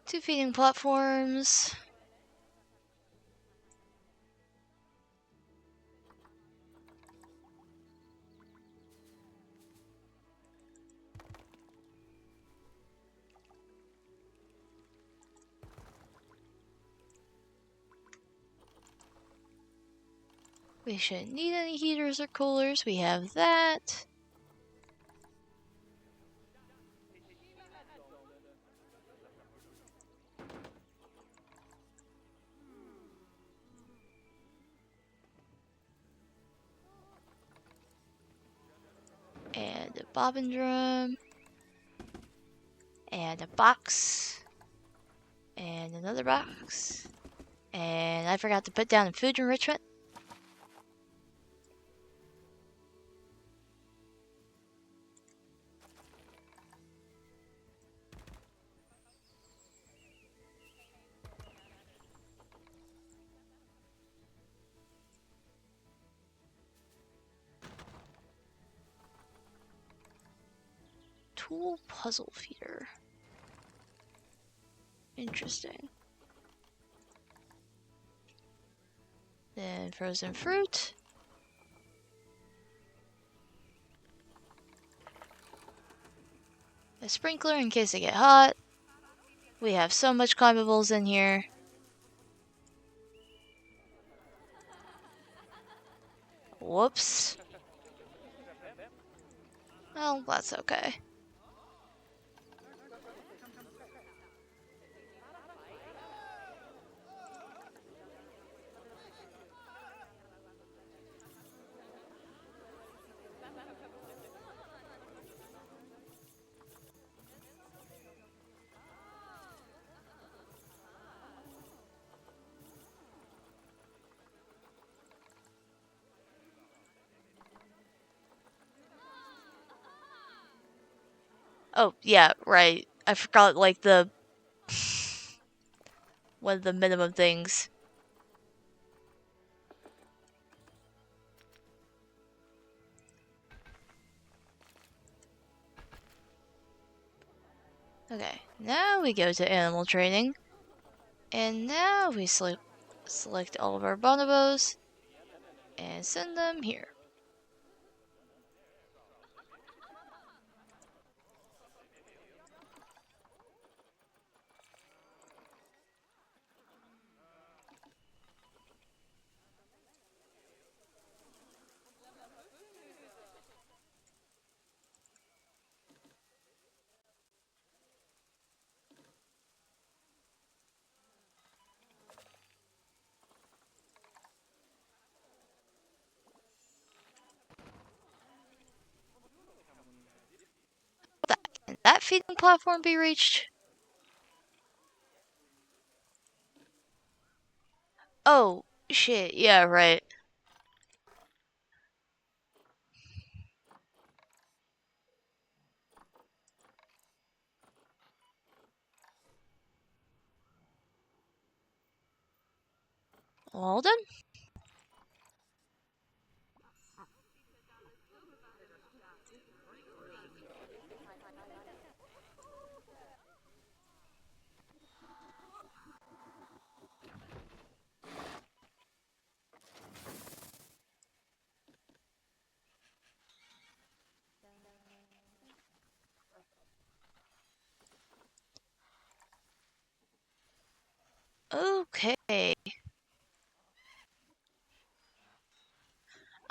Two feeding platforms. We shouldn't need any heaters or coolers. We have that. And a bobbin drum. And a box. And another box. And I forgot to put down food enrichment. Tool puzzle feeder. Interesting. Then frozen fruit. A sprinkler in case they get hot. We have so much climbables in here. Whoops. Well, that's okay. Oh, yeah, right. I forgot, like, one of the minimum things. Okay, now we go to animal training. And now we select all of our bonobos and send them here. that feeding platform be reached? Oh, shit. Yeah, right. Walden? Okay.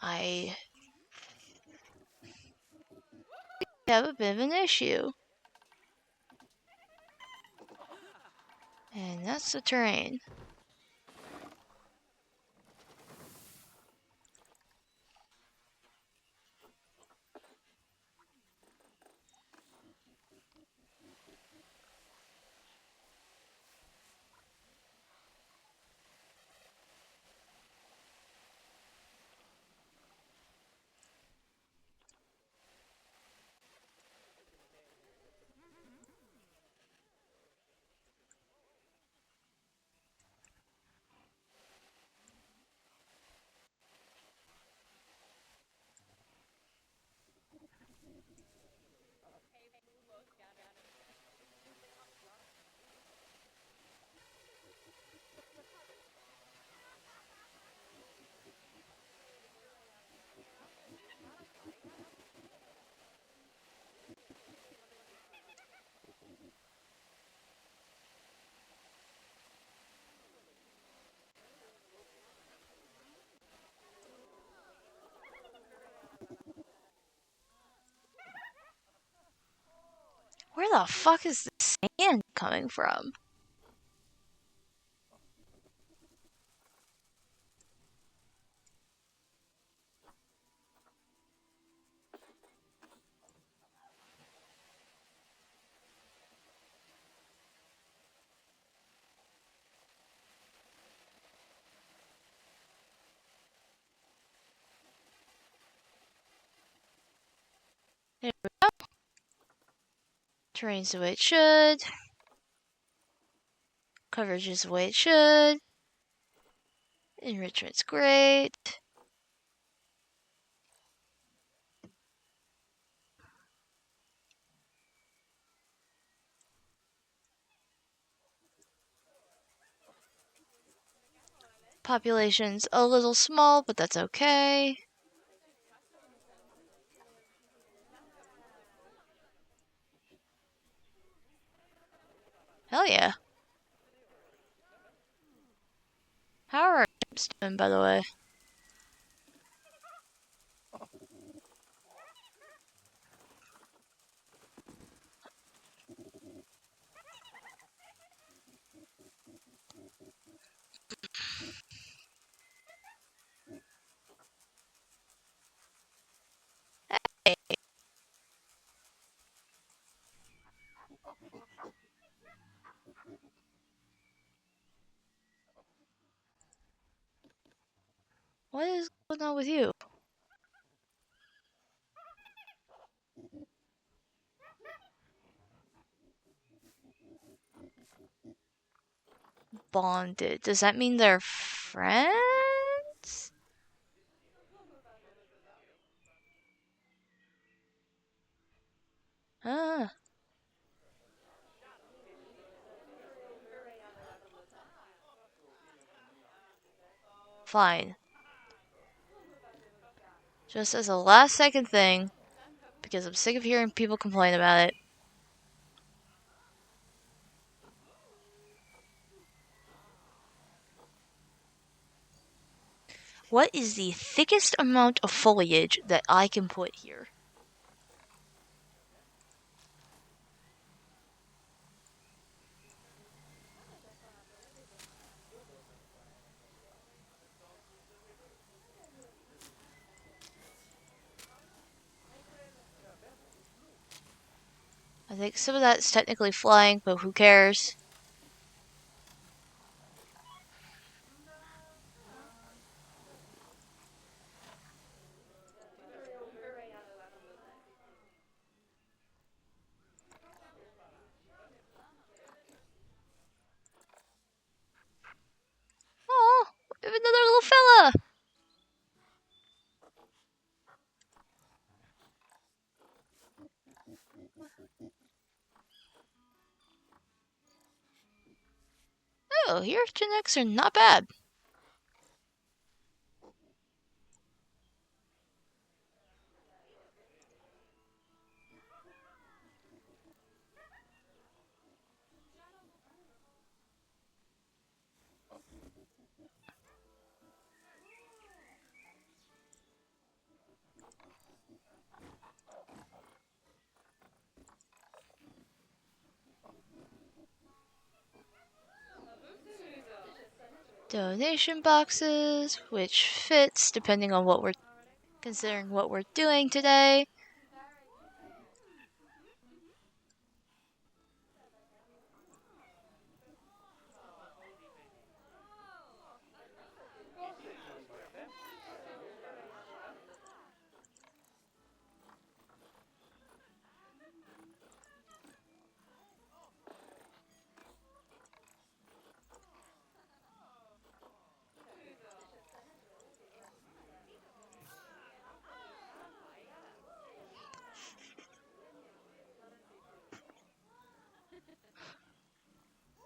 I have a bit of an issue. And that's the terrain. Where the fuck is the sand coming from? There we go. Terrain's the way it should. Coverage is the way it should. Enrichment's great. Population's a little small, but that's okay. Hell yeah. How are our ships doing, by the way? Hey, what is going on with you? Bonded. Does that mean they're friends? Ah, fine. Just as a last second thing, because I'm sick of hearing people complain about it. What is the thickest amount of foliage that I can put here? I think some of that's technically flying, but who cares? Oh, we have another little fella. Oh, your genetics are not bad. Donation boxes, which fits depending on what we're considering what we're doing today.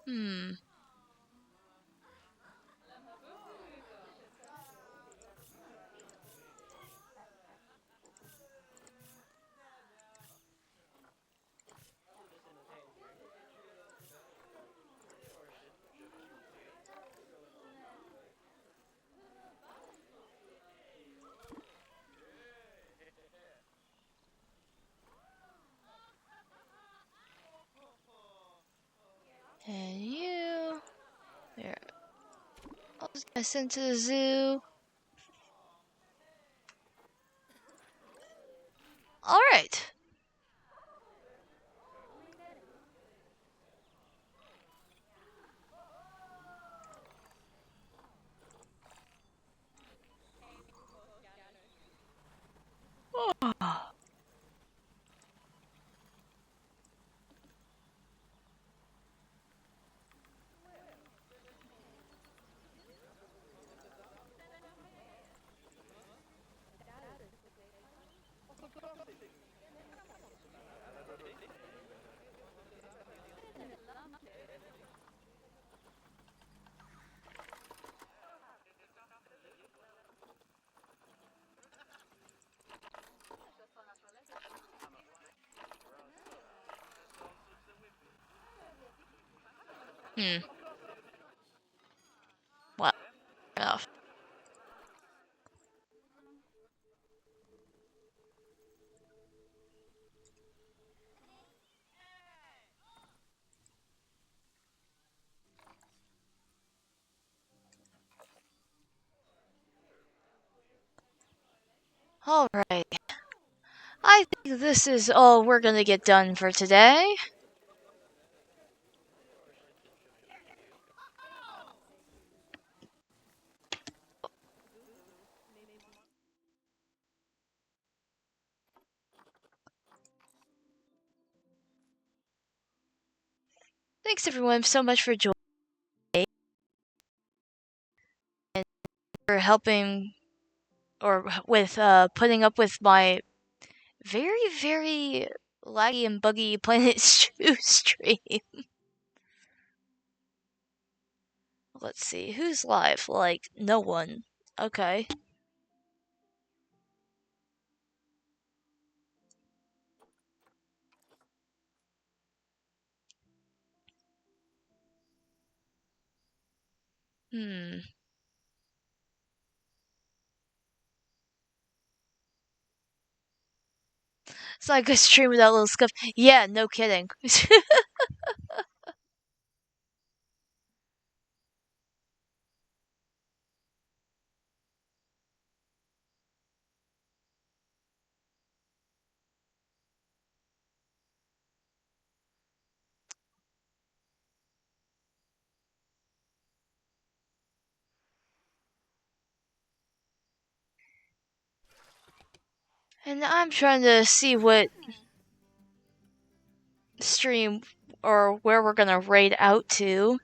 Hmm. And you. Here. I'll just get sent to the zoo. Alright. Hmm. Well, enough. Alright. I think this is all we're gonna get done for today. Thanks everyone so much for joining and for helping or with putting up with my very, very laggy and buggy Planet Stew stream. Let's see, who's live? Like, no one. Okay. Hmm. It's not a good stream without a little scuff. Yeah, no kidding. And I'm trying to see what stream or where we're gonna raid out to.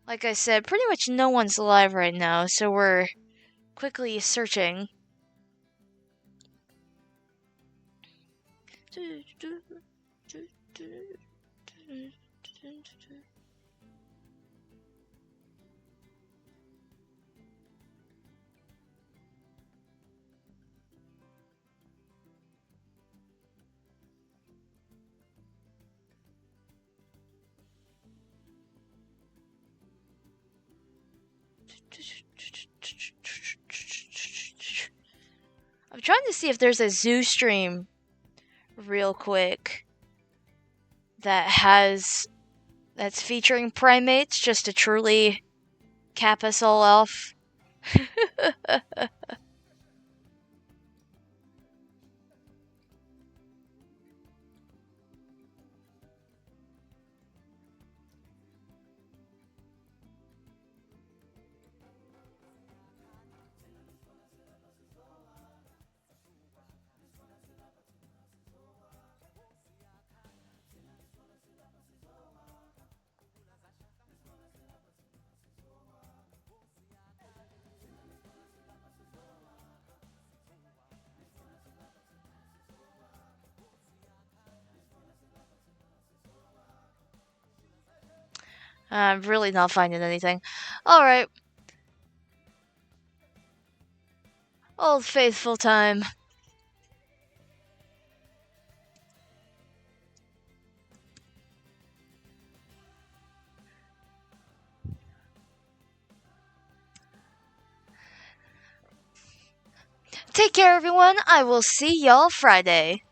Like I said, pretty much no one's live right now, so we're quickly searching. I'm trying to see if there's a zoo stream real quick that's featuring primates just to truly cap us all off. I'm really not finding anything. Alright. Old faithful time. Take care, everyone. I will see y'all Friday.